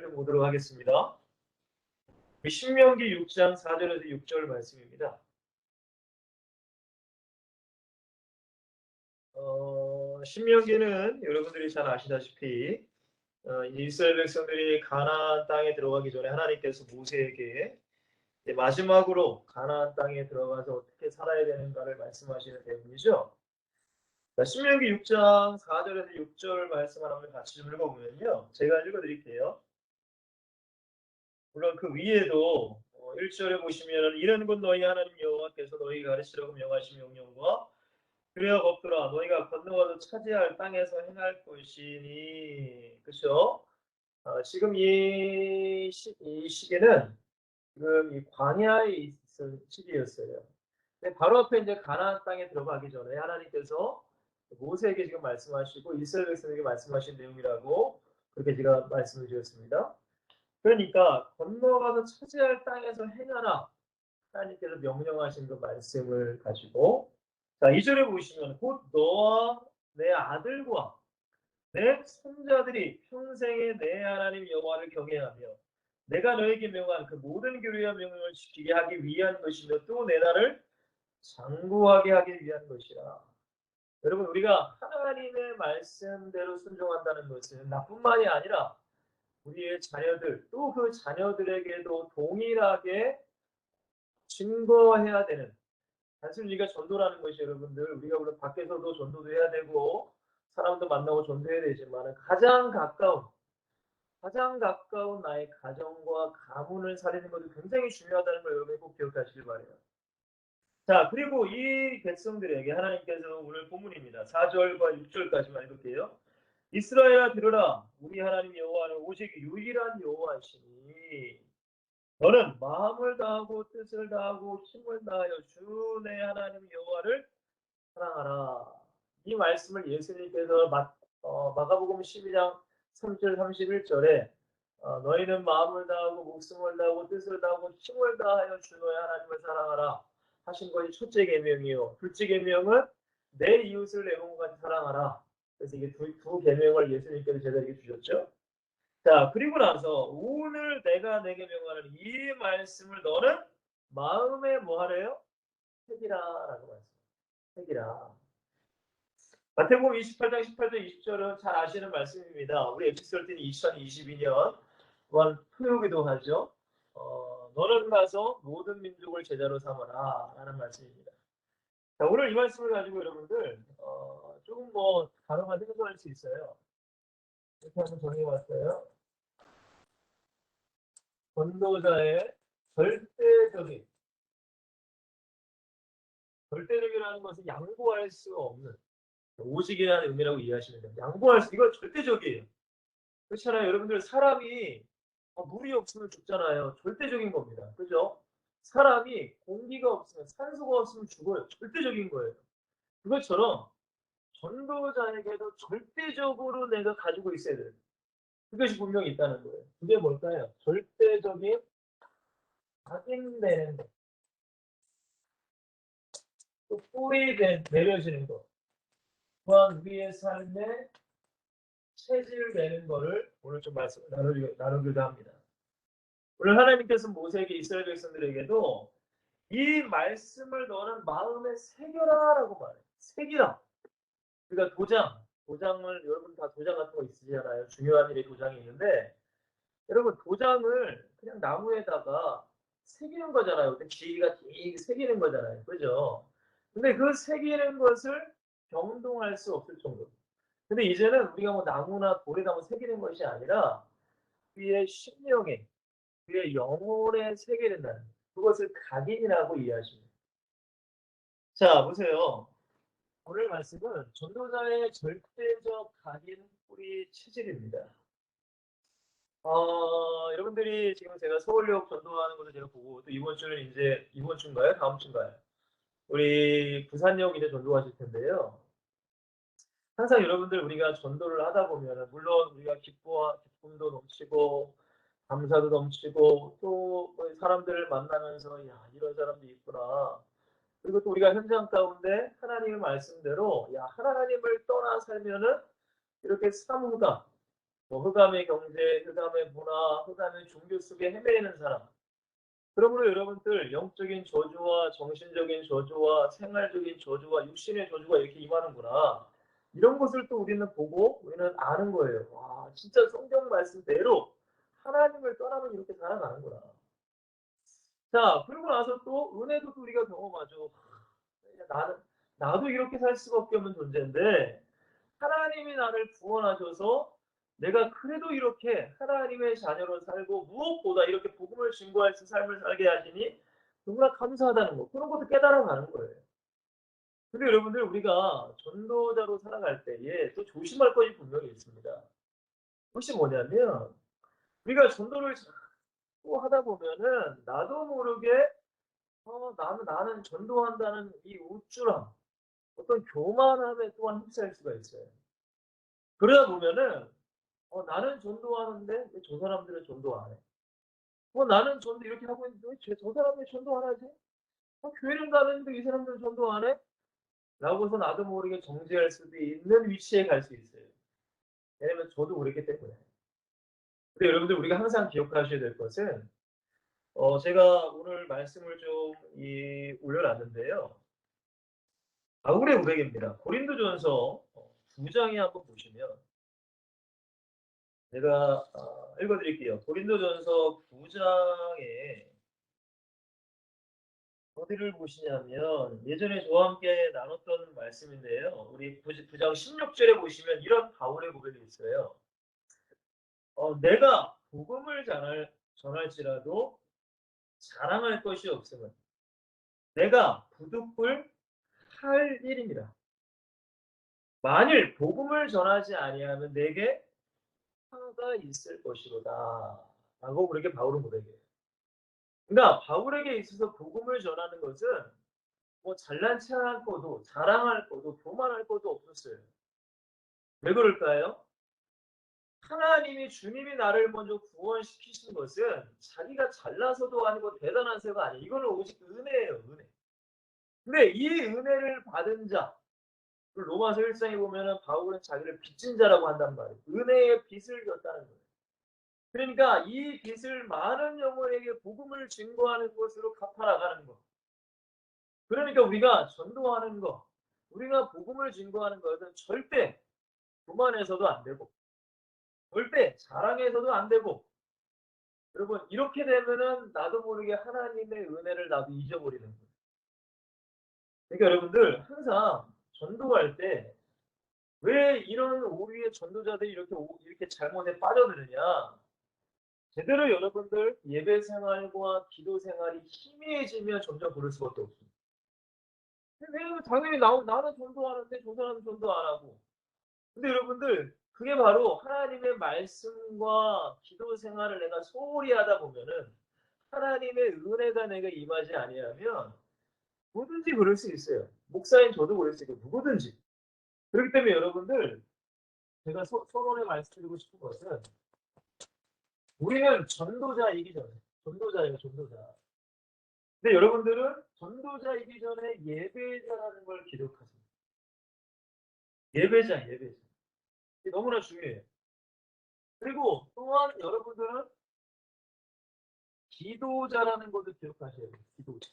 좀 보도록 하겠습니다. 신명기 6장 4절에서 6절 말씀입니다. 신명기는 여러분들이 잘 아시다시피 이스라엘 백성들이 가나안 땅에 들어가기 전에 하나님께서 모세에게 마지막으로 가나안 땅에 들어가서 어떻게 살아야 되는가를 말씀하시는 내용이죠. 신명기 6장 4절에서 6절 말씀을 한번 같이 좀 읽어보면요. 제가 읽어드릴게요. 물론 그 위에도 1절에 보시면 이런 것 너희 하나님 여호와께서 너희 가르치라고 명하신 명령과 그래야 걷더라 너희가 건너가서 차지할 땅에서 행할 것이니 그렇죠? 지금 이 시기는 지금 이 광야에 있을 시기였어요. 근데 바로 앞에 이제 가나안 땅에 들어가기 전에 하나님께서 모세에게 지금 말씀하시고 이스라엘 백성에게 말씀하신 내용이라고 그렇게 제가 말씀을 드렸습니다. 그러니까 건너가서 차지할 땅에서 행하라 하나님께서 명령하신 그 말씀을 가지고 자 2절에 보시면 곧 너와 내 아들과 내 손자들이 평생에 내 하나님 여호와를 경외하며 내가 너에게 명한 그 모든 규례와 명령을 지키게 하기 위한 것이며 또 내 나를 장구하게 하기 위한 것이라. 여러분 우리가 하나님의 말씀대로 순종한다는 것은 나뿐만이 아니라 우리의 자녀들 또 그 자녀들에게도 동일하게 증거해야 되는 단순히 우리가 전도라는 것이 여러분들 우리가 물론 밖에서도 전도도 해야 되고 사람도 만나고 전도해야 되지만 가장 가까운 나의 가정과 가문을 살리는 것도 굉장히 중요하다는 걸 여러분이 꼭 기억하시길 바래요. 자 그리고 이 백성들에게 하나님께서 오늘 본문입니다. 4절과 6절까지만 읽을게요. 이스라엘아 들으라 우리 하나님 여호와는 오직 유일한 여호와시니 너는 마음을 다하고 뜻을 다하고 힘을 다하여 주 내 하나님 여호와를 사랑하라. 이 말씀을 예수님께서 마가복음 12장 3절 31절에 너희는 마음을 다하고 목숨을 다하고 뜻을 다하고 힘을 다하여 주 너의 하나님을 사랑하라 하신 것이 첫째 계명이요. 둘째 계명은 내 이웃을 내 몸과 같이 사랑하라. 그래서 이게 두 계명을 예수님께서 제자에게 주셨죠. 자, 그리고 나서 오늘 내가 내게 명하는 이 말씀을 너는 마음에 뭐 하래요? 새기라라고 말씀. 새기라. 마태복음 28장 18절 20절은 잘 아시는 말씀입니다. 우리 에피솔틴 2022년 또한 토요기도 하죠. 너는 가서 모든 민족을 제자로 삼아라 라는 말씀입니다. 자, 오늘 이 말씀을 가지고 여러분들 조금 뭐 단어가 생소할 수 있어요. 이렇게 한번 정해봤어요. 전도자의 절대적이라는 것은 양보할 수가 없는 오직이라는 의미라고 이해하시면 됩니다. 양보할 수 이건 절대적이에요. 그렇잖아요. 여러분들 사람이 물이 없으면 죽잖아요. 절대적인 겁니다. 그죠? 사람이 공기가 없으면 산소가 없으면 죽어요. 절대적인 거예요. 그것처럼 전도자에게도 절대적으로 내가 가지고 있어야 돼요. 그것이 분명히 있다는 거예요. 그게 뭘까요? 절대적인 각인되는 것. 또 뿌리 내려지는 것. 또한 우리의 삶에 체질되는 거를 오늘 좀 말씀 나누기도 합니다. 오늘 하나님께서 모세에게 이스라엘 백성들에게도 이 말씀을 너는 마음에 새겨라라고 말해요. 새기라. 그러니까 도장을 여러분 다 도장 같은 거 있으시잖아요. 중요한 일에 도장이 있는데 여러분 도장을 그냥 나무에다가 새기는 거잖아요. 지가 새기는 거잖아요. 그죠? 근데 그 새기는 것을 경동할 수 없을 정도. 근데 이제는 우리가 뭐 나무나 돌에다 뭐 새기는 것이 아니라 우리의 심령에, 우리의 영혼에 새겨야 된다는 그것을 각인이라고 이해하십니다. 자, 보세요. 오늘 말씀은 전도자의 절대적 각인 뿌리 체질입니다. 여러분들이 지금 제가 서울역 전도하는 것을 제가 보고 또 이번 주는 이제 이번 주인가요? 다음 주인가요? 우리 부산역 이제 전도하실 텐데요. 항상 여러분들 우리가 전도를 하다 보면은 물론 우리가 기쁨도 넘치고 감사도 넘치고 또 사람들을 만나면서 야 이런 사람도 있구나. 그리고 또 우리가 현장 가운데 하나님의 말씀대로 야 하나님을 떠나 살면은 이렇게 사무가 뭐 흑암의 경제, 흑암의 문화, 흑암의 종교 속에 헤매이는 사람. 그러므로 여러분들 영적인 저주와 정신적인 저주와 생활적인 저주와 육신의 저주가 이렇게 임하는구나. 이런 것을 또 우리는 보고 우리는 아는 거예요. 와, 진짜 성경 말씀대로 하나님을 떠나면 이렇게 살아가는구나. 자, 그러고 나서 또 은혜도 또 우리가 경험하죠. 나는 나도 이렇게 살 수밖에 없는 존재인데 하나님이 나를 구원하셔서 내가 그래도 이렇게 하나님의 자녀로 살고 무엇보다 이렇게 복음을 증거할 수 삶을 살게 하시니 너무나 감사하다는 거. 그런 것도 깨달아가는 거예요. 근데 여러분들 우리가 전도자로 살아갈 때에 또 조심할 것이 분명히 있습니다. 그것이 뭐냐면 우리가 전도를 자꾸 하다 보면은 나도 모르게 나는 전도한다는 이 우쭐함, 어떤 교만함에 또한 휩싸일 수가 있어요. 그러다 보면은 나는 전도하는데 왜 저 사람들은 전도 안 해? 나는 전도 이렇게 하고 있는데 왜 저 사람이 전도 안 하지? 교회는 가는데 이 사람들은 전도 안 해? 라고서 나도 모르게 정죄할 수도 있는 위치에 갈 수 있어요. 왜냐면 저도 그랬기 때문에. 근데 여러분들 우리가 항상 기억하셔야 될 것은 제가 오늘 말씀을 좀 올려놨는데요. 바울의 고백입니다. 고린도전서 9장에 한번 보시면 제가 읽어드릴게요. 고린도전서 9장에 어디를 보시냐면 예전에 저와 함께 나눴던 말씀인데요. 우리 9장 16절에 보시면 이런 바울의 고백이 있어요. 내가 복음을 전할지라도 자랑할 것이 없으면 내가 부득불 할 일입니다. 만일 복음을 전하지 아니하면 내게 화가 있을 것이로다. 라고 그렇게 바울은 고백해요. 그러니까 바울에게 있어서 복음을 전하는 것은 뭐 잘난 체할 것도 자랑할 것도 교만할 것도 없었어요. 왜 그럴까요? 하나님이 주님이 나를 먼저 구원시키신 것은 자기가 잘나서도 아니고 대단한서가 아니에요. 이거는 오직 은혜예요. 은혜. 근데 이 은혜를 받은 자 로마서 1장에 보면은 바울은 자기를 빚진 자라고 한단 말이에요. 은혜의 빚을 졌다는 거예요. 그러니까 이 빚을 많은 영혼에게 복음을 증거하는 것으로 갚아나가는 것. 그러니까 우리가 전도하는 것, 우리가 복음을 증거하는 것은 절대 교만해서도 안 되고 절대 자랑해서도 안 되고 여러분 이렇게 되면은 나도 모르게 하나님의 은혜를 나도 잊어버리는 거예요. 그러니까 여러분들 항상 전도할 때 왜 이런 오류의 전도자들이 이렇게 잘못에 빠져드느냐? 제대로 여러분들 예배 생활과 기도 생활이 희미해지면 점점 그럴 수밖에 없습니다. 왜냐면 당연히 나는 전도하는데 저 사람은 전도 안 하고. 근데 여러분들 그게 바로 하나님의 말씀과 기도 생활을 내가 소홀히 하다 보면은 하나님의 은혜가 내게 임하지 아니하면 누구든지 그럴 수 있어요. 목사인 저도 그럴 수 있고 누구든지. 그렇기 때문에 여러분들 제가 서론에 말씀드리고 싶은 것은 우리는 전도자이기 전에 전도자예요. 전도자. 근데 여러분들은 전도자이기 전에 예배자라는 걸 기록하세요. 예배자. 이게 너무나 중요해요. 그리고 또한 여러분들은 기도자라는 것을 기억하셔야 돼요. 기도자.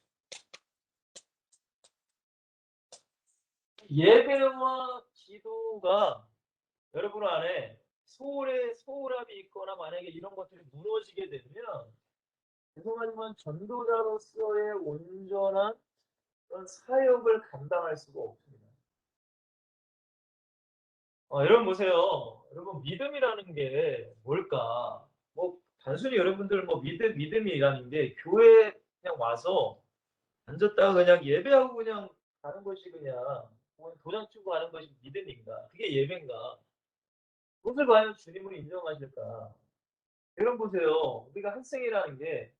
예배와 기도가 여러분 안에 소홀함이 있거나 만약에 이런 것들이 무너지게 되면 죄송하지만 전도자로서의 온전한 그런 사역을 감당할 수가 없습니다. 여러분 보세요. 여러분 믿음이라는 게 뭘까? 뭐 단순히 여러분들 뭐 믿음이라는 게 교회에 그냥 와서 앉았다가 그냥 예배하고 그냥 가는 것이 그냥 도장 치고 가는 것이 믿음인가? 그게 예배인가? 무엇을 과연 주님을 인정하실까? 여러분 보세요. 우리가 학생이라는 게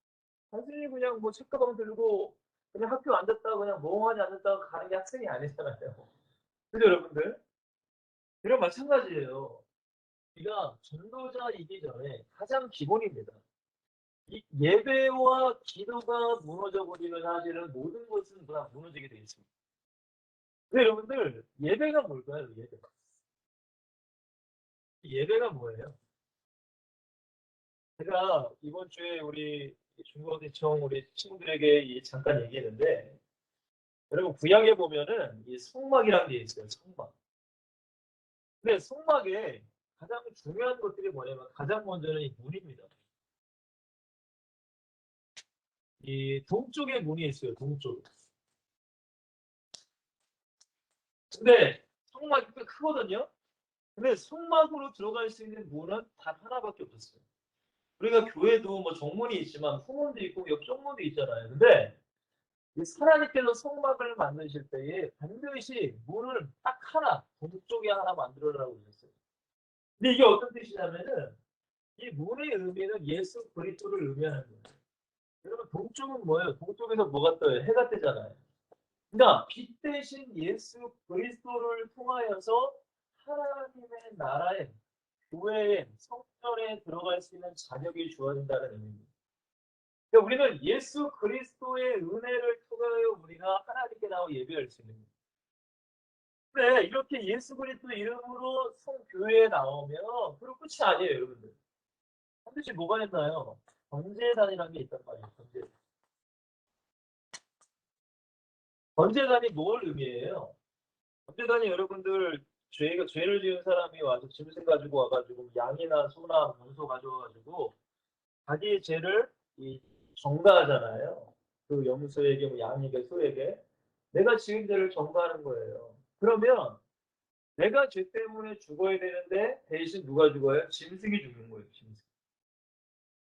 단순히 그냥 뭐 책가방 들고 그냥 학교 앉았다가 그냥 멍하니 앉았다가 가는 게 학생이 아니잖아요. 그죠 여러분들? 이런 마찬가지예요. 우리가 전도자이기 전에 가장 기본입니다. 이 예배와 기도가 무너져 버리면 사실은 모든 것은 다 무너지게 되어 있습니다. 근데 여러분들 예배가 뭘까요? 예배가 뭐예요? 제가 이번 주에 우리 중고대청 우리 친구들에게 잠깐 얘기했는데, 여러분 구약에 보면은 이 성막이라는 게 있어요. 성막. 근데 성막에 가장 중요한 것들이 뭐냐면 가장 먼저는 이 문입니다. 이 동쪽에 문이 있어요. 동쪽. 근데 성막이 꽤 크거든요. 근데 성막으로 들어갈 수 있는 문은 단 하나밖에 없었어요. 우리가 교회도 뭐 정문이 있지만 후문도 있고 옆정문도 있잖아요. 근데 이 하나님께서 성막을 만드실 때에 반드시 문을 딱 하나, 동쪽에 하나 만들어라고 하셨어요. 근데 이게 어떤 뜻이냐면은 이 문의 의미는 예수 그리스도를 의미하는 거예요. 여러분 동쪽은 뭐예요? 동쪽에서 뭐가 떠요? 해가 뜨잖아요. 그러니까 빛 대신 예수 그리스도를 통하여서 하나님의 나라에 교회에 성전에 들어갈 수 있는 자격이 주어진다는 의미입니다. 그러니까 우리는 예수 그리스도의 은혜를 통하여 우리가 하나님께 나와 예배할 수 있는 거예요. 근데 이렇게 예수 그리스도 이름으로 성교회에 나오면 그리고 끝이 아니에요, 여러분들. 반드시 뭐가 있나요? 번제단이라는 게 있단 말이에요. 번제단. 번제단이 뭘 의미해요? 번제단이 여러분들 죄를 지은 사람이 와서 짐승 가지고 와가지고 양이나 소나 문소 가져와가지고 자기의 죄를 정가하잖아요. 그 염소에게 뭐 양에게 소에게 내가 지은 죄를 정가하는 거예요. 그러면 내가 죄 때문에 죽어야 되는데 대신 누가 죽어요? 짐승이 죽는 거예요. 짐승.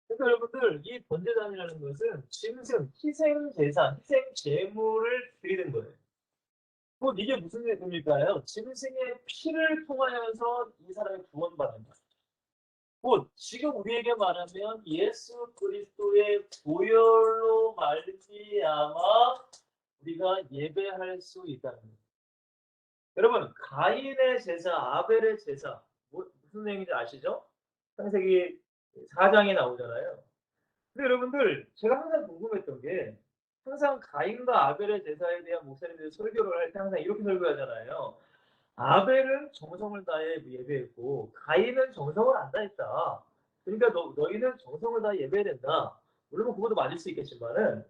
그러니까 여러분들 이 번제단이라는 것은 짐승, 희생 제사, 희생 제물을 드리는 거예요. 곧 이게 무슨 의미일까요? 짐승의 피를 통하여서 이 사람이 구원받는다. 곧 지금 우리에게 말하면 예수 그리스도의 보혈로 말미암아 우리가 예배할 수 있다는 거예요. 여러분 가인의 제사, 아벨의 제사 무슨 내용인지 아시죠? 창세기 4장에 나오잖아요. 근데 여러분들 제가 항상 궁금했던 게 항상 가인과 아벨의 제사에 대한 목사님들이 설교를 할 때 항상 이렇게 설교하잖아요. 아벨은 정성을 다해 예배했고 가인은 정성을 안 다했다. 그러니까 너희는 정성을 다해 예배해야 된다. 물론 그것도 맞을 수 있겠지만은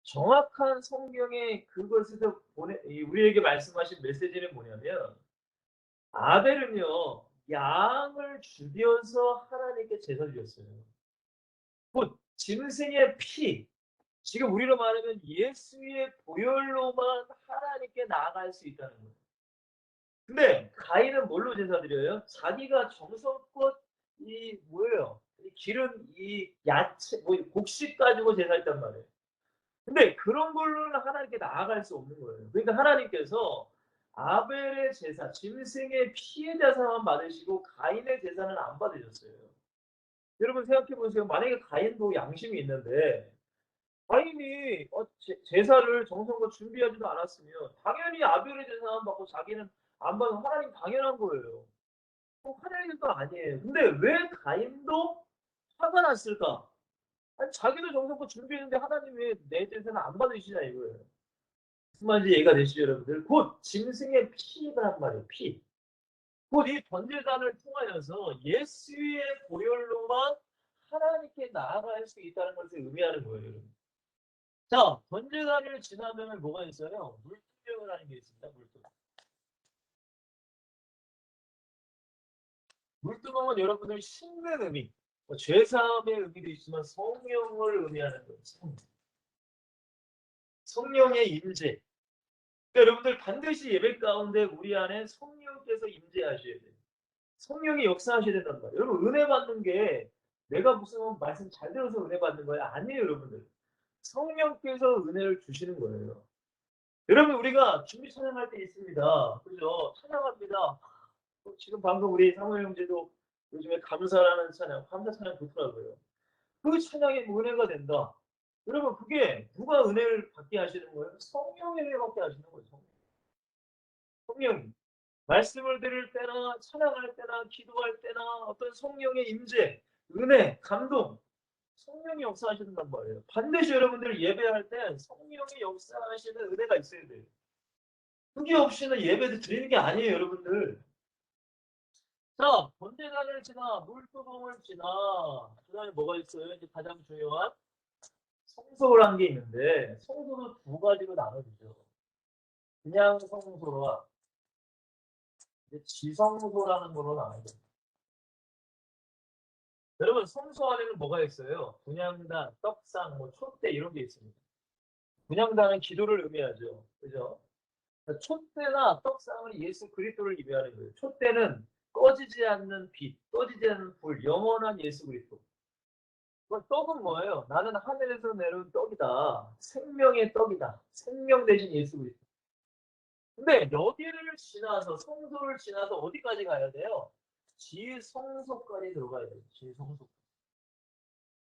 정확한 성경의 그것을 우리에게 말씀하신 메시지는 뭐냐면 아벨은요 양을 죽여서 하나님께 제사를 드렸어요. 곧 짐승의 피, 지금 우리로 말하면 예수의 보혈로만 하나님께 나아갈 수 있다는 거예요. 근데 가인은 뭘로 제사드려요? 자기가 정성껏 이 뭐예요? 이 기름, 이 야채, 뭐 곡식 가지고 제사했단 말이에요. 근데 그런 걸로는 하나님께 나아갈 수 없는 거예요. 그러니까 하나님께서 아벨의 제사, 짐승의 피의 제사만 받으시고 가인의 제사는 안 받으셨어요. 여러분 생각해 보세요. 만약에 가인도 양심이 있는데 가인이 제사를 정성껏 준비하지도 않았으면 당연히 아벨의 제사만 받고 자기는 안 받으면 하나님 당연한 거예요. 화낼 일도 아니에요. 근데 왜 가인도 화가 났을까? 아니, 자기도 정성껏 준비했는데 하나님 왜 내 제사는 안 받으시냐 이거예요. 무슨 말인지 이해가 되시죠, 여러분들? 곧 짐승의 피란 말이에요. 피. 곧 이 번제단을 통하여서 예수의 보혈로만 하나님께 나아갈 수 있다는 것을 의미하는 거예요, 여러분. 자, 번제단을 지나면 뭐가 있어요? 물두멍을 하는 게 있습니다. 물두멍. 물두멍은 여러분들 씻는 의미, 죄사함의 의미도 있지만 성령을 의미하는 거예요. 성령의 임재. 그러니까 여러분들 반드시 예배 가운데 우리 안에 성령께서 임재하셔야 돼요. 성령이 역사하셔야 된단 말이에요. 여러분 은혜 받는 게 내가 무슨 말씀 잘 들어서 은혜 받는 거예요? 아니에요, 여러분들. 성령께서 은혜를 주시는 거예요. 여러분 우리가 준비 찬양할 때 있습니다. 그죠? 찬양합니다. 지금 방금 우리 사무엘 형제도 요즘에 감사라는 찬양, 감사 찬양 좋더라고요. 그 찬양이 은혜가 된다. 여러분 그게 누가 은혜를 받게 하시는 거예요? 성령의 은혜 받게 하시는 거예요. 성령. 말씀을 드릴 때나 찬양할 때나 기도할 때나 어떤 성령의 임재, 은혜, 감동, 성령이 역사하신단 말이에요. 반드시 여러분들 예배할 때 성령이 역사하시는 은혜가 있어야 돼요. 그게 없이는 예배도 드리는 게 아니에요, 여러분들. 자, 번제단을 지나 물두봉을 지나 그다음에 뭐가 있어요? 이제 가장 중요한 성소라는 게 있는데 성소도 두 가지로 나눠지죠. 그냥 성소와 이제 지성소라는 걸로 나눠져요. 여러분 성소 안에는 뭐가 있어요? 분향단, 떡상, 뭐 촛대 이런 게 있습니다. 분향단은 기도를 의미하죠. 그죠? 그러니까 촛대나 떡상은 예수 그리스도를 의미하는 거예요. 촛대는 꺼지지 않는 빛, 꺼지지 않는 불, 영원한 예수 그리스도. 떡은 뭐예요? 나는 하늘에서 내려온 떡이다. 생명의 떡이다. 생명 대신 예수 그리스도. 근데 여기를 지나서 성소를 지나서 어디까지 가야 돼요? 지성소까지 들어가야 돼요. 지성소.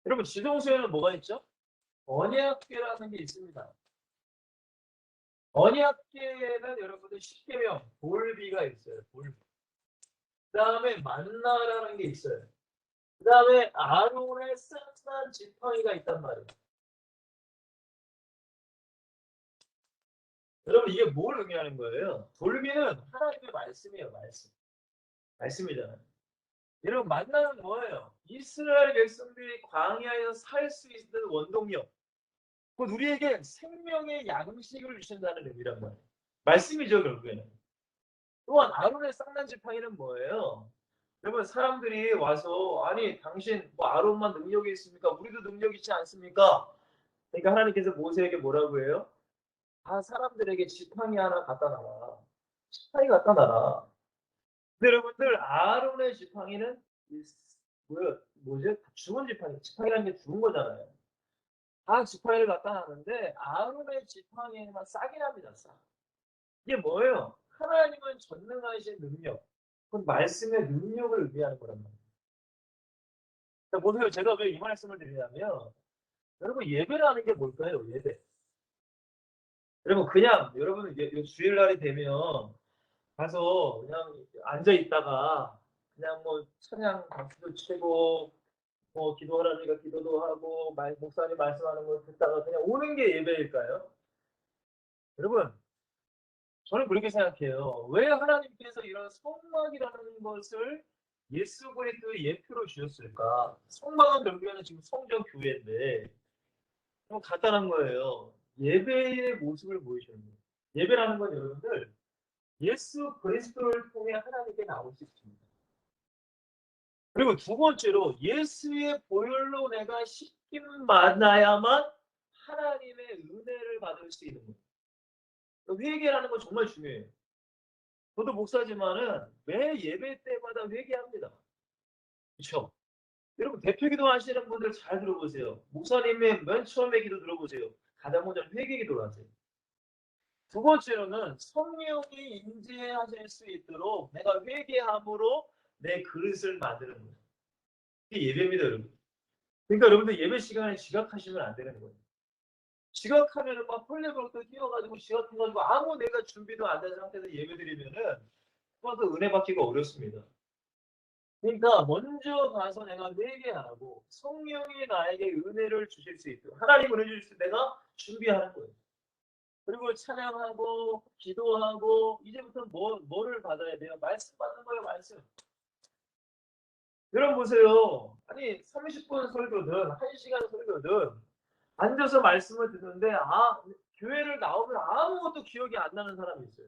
여러분 지성소에는 뭐가 있죠? 언약궤라는 게 있습니다. 언약궤는 여러분들 십계명 볼비가 있어요. 볼비. 그다음에 만나라는 게 있어요. 그다음에 아론의 쌍난 지팡이가 있단 말이에요. 여러분 이게 뭘 의미하는 거예요? 돌비는 하나님의 말씀이에요. 말씀이잖아요. 여러분 만나는 뭐예요? 이스라엘 백성들이 광야에서 살 수 있는 원동력. 곧 우리에게 생명의 양식을 주신다는 의미란 말이에요. 말씀이죠 결국에는. 또한 아론의 쌍난 지팡이는 뭐예요? 여러분 사람들이 와서 아니 당신 뭐 아론만 능력이 있습니까? 우리도 능력 있지 않습니까? 그러니까 하나님께서 모세에게 뭐라고 해요? 다 사람들에게 지팡이 하나 갖다 놔라. 지팡이 갖다 놔라. 근데 여러분들 아론의 지팡이는 뭐죠? 죽은 지팡이. 지팡이라는 게 죽은 거잖아요. 다 지팡이를 갖다 놨는데 아론의 지팡이에만 싹이 납니다. 싹. 이게 뭐예요? 하나님은 전능하신 능력. 그 말씀의 능력을 의미하는 거란 말이에요. 자, 보세요. 제가 왜 이 말씀을 드리냐면 여러분 예배라는 게 뭘까요? 예배. 여러분 그냥 여러분은 주일날이 되면 가서 그냥 앉아 있다가 그냥 뭐 찬양 박수도 치고 뭐 기도하라니까 기도도 하고 목사님 말씀하는 거 듣다가 그냥 오는 게 예배일까요? 여러분 저는 그렇게 생각해요. 왜 하나님께서 이런 성막이라는 것을 예수 그리스도의 예표로 주셨을까? 성막은 결국에는 지금 성전 교회인데 좀 간단한 거예요. 예배의 모습을 보여주는 거예요. 예배라는 건 여러분들 예수 그리스도를 통해 하나님께 나올 수 있습니다. 그리고 두 번째로 예수의 보혈로 내가 씻김 받아야만 하나님의 은혜를 받을 수 있는 거예요. 회개라는 건 정말 중요해요. 저도 목사지만은 매 예배 때마다 회개합니다. 그렇죠? 여러분 대표기도 하시는 분들 잘 들어보세요. 목사님의 맨 처음에 기도 들어보세요. 가장 먼저 회개 기도를 하세요. 두 번째로는 성령이 임재하실 수 있도록 내가 회개함으로 내 그릇을 만드는 거예요. 이게 예배입니다, 여러분. 그러니까 여러분들 예배 시간에 지각하시면 안 되는 거예요. 지각하면은 막 헐레벌떡 뛰어가지고 지각해가지고 아무 내가 준비도 안 된 상태에서 예배 드리면은 그것도 은혜 받기가 어렵습니다. 그러니까 먼저 가서 내가 회개하고 성령이 나에게 은혜를 주실 수 있도록 하나님 은혜 주실 수 있도록 내가 준비하는 거예요. 그리고 찬양하고 기도하고 이제부터 뭐를 받아야 돼요? 말씀 받는 거예요, 말씀. 여러분 보세요. 아니 30분 설교든 1시간 설교든 앉아서 말씀을 듣는데 교회를 나오면 아무것도 기억이 안 나는 사람이 있어요.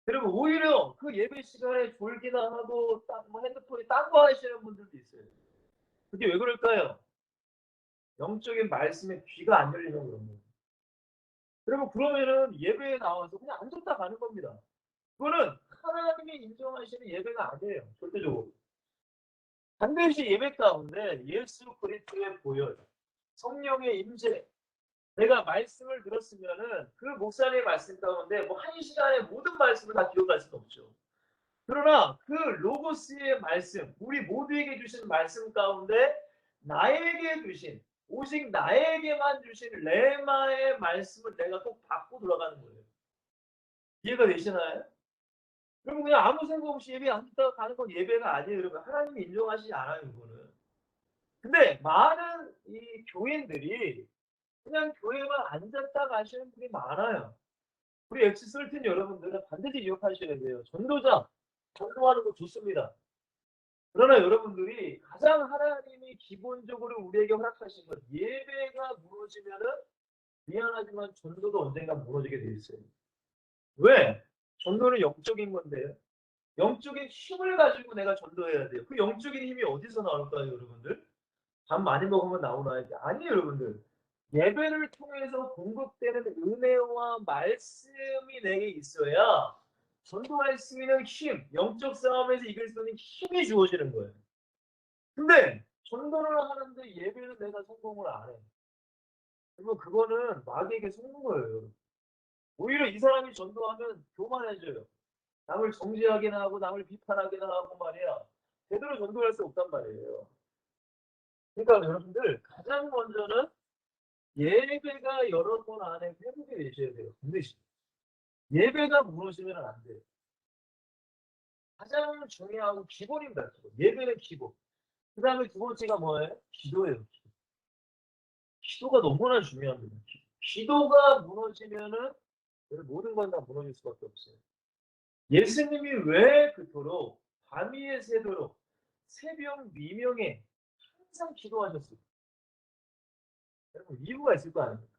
여러분 오히려 그 예배 시간에 졸기나 하고 뭐 핸드폰에 딴 거 하시는 분들도 있어요. 그게 왜 그럴까요? 영적인 말씀에 귀가 안 열리는 그런 거예요. 여러분 그러면은 예배에 나와서 그냥 앉았다 가는 겁니다. 그거는 하나님이 인정하시는 예배가 아니에요. 절대적으로. 반드시 예배 가운데 예수 그리스도의 보혈, 성령의 임재, 내가 말씀을 들었으면은 그 목사님의 말씀 가운데 뭐 1시간에 모든 말씀을 다 기억할 수는 없죠. 그러나 그 로고스의 말씀, 우리 모두에게 주신 말씀 가운데 나에게 주신, 오직 나에게만 주신 레마의 말씀을 내가 꼭 받고 돌아가는 거예요. 이해가 되시나요? 그러면 그냥 아무 생각 없이 예배 안 듣다가 가는 건 예배가 아니에요. 여러분 하나님이 인정하시지 않아요. 이거는. 근데 많은 이 교인들이 그냥 교회만 앉았다 가시는 분이 많아요. 우리 엑스13 여러분들은 반드시 기억하셔야 돼요. 전도자, 전도하는 거 좋습니다. 그러나 여러분들이 가장 하나님이 기본적으로 우리에게 허락하신 것, 예배가 무너지면은 미안하지만 전도도 언젠가 무너지게 돼 있어요. 왜? 전도는 영적인 건데요. 영적인 힘을 가지고 내가 전도해야 돼요. 그 영적인 힘이 어디서 나올까요, 여러분들? 밥 많이 먹으면 나오나요? 아니에요, 여러분들. 예배를 통해서 공급되는 은혜와 말씀이 내게 있어야 전도할 수 있는 힘, 영적 싸움에서 이길 수 있는 힘이 주어지는 거예요. 근데 전도를 하는데 예배는 내가 성공을 안 해. 그러면 그거는 마귀에게 속는 거예요. 오히려 이 사람이 전도하면 교만해져요. 남을 정죄하기나 하고 남을 비판하기나 하고 말이야. 제대로 전도할 수 없단 말이에요. 그러니까 여러분들 가장 먼저는 예배가 여러 번 안에 회복이 되셔야 돼요. 반드시. 예배가 무너지면 안 돼요. 가장 중요하고 기본입니다. 기본. 예배는 기본. 그 다음에 두 번째가 뭐예요? 기도예요. 기도가 너무나 중요합니다. 기도가 무너지면은 모든 건 다 무너질 수밖에 없어요. 예수님이 왜 그토록 밤 위에 새도록 새벽 미명에 항상 기도하셨어요? 여러분 이유가 있을 거 아닙니까?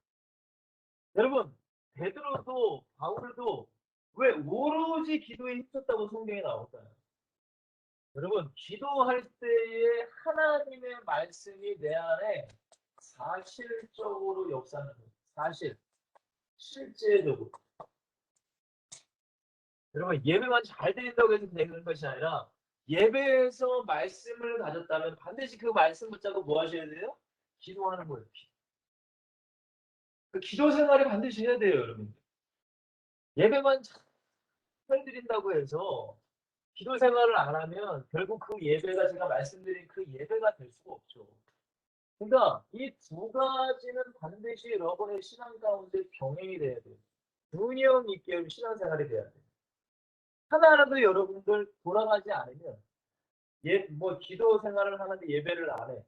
여러분 베드로도 바울도 왜 오로지 기도에 힘썼다고 성경에 나올까요? 여러분 기도할 때에 하나님의 말씀이 내 안에 사실적으로 역사하는 거예요. 사실, 실제적으로. 여러분 예배만 잘 드린다고 해서 되는 것이 아니라 예배에서 말씀을 가졌다면 반드시 그 말씀 붙잡고 뭐 하셔야 돼요? 기도하는 거예요. 그 기도 생활을 반드시 해야 돼요, 여러분. 예배만 잘 드린다고 해서 기도 생활을 안 하면 결국 그 예배가 제가 말씀드린 그 예배가 될 수가 없죠. 그러니까 이 두 가지는 반드시 여러분의 신앙 가운데 병행이 돼야 돼요. 균형 있게 신앙생활이 돼야 돼요. 하나라도 여러분들 돌아가지 않으면 뭐 기도 생활을 하는데 예배를 안 해.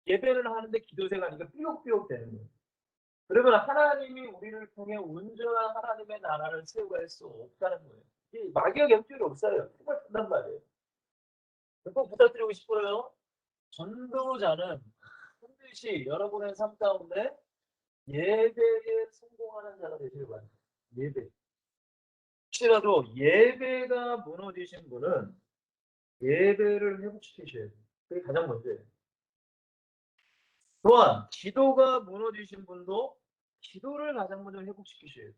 예배를 하는데 기도 생활이니까 삐걱삐걱 되는 거예요. 그러면 하나님이 우리를 통해 온전한 하나님의 나라를 세워갈 수 없다는 거예요. 이 마귀가 곁줄이 없어요. 정말 큰단 말이에요. 꼭 부탁드리고 싶어요. 전도자는 반드시 여러분의 삶 가운데 예배에 성공하는 자가 되시길 바랍니다. 예배. 혹시라도 예배가 무너지신 분은 예배를 회복시키셔야 돼요. 그게 가장 먼저예요. 또한 기도가 무너지신 분도 기도를 가장 먼저 회복시키셔야 돼요.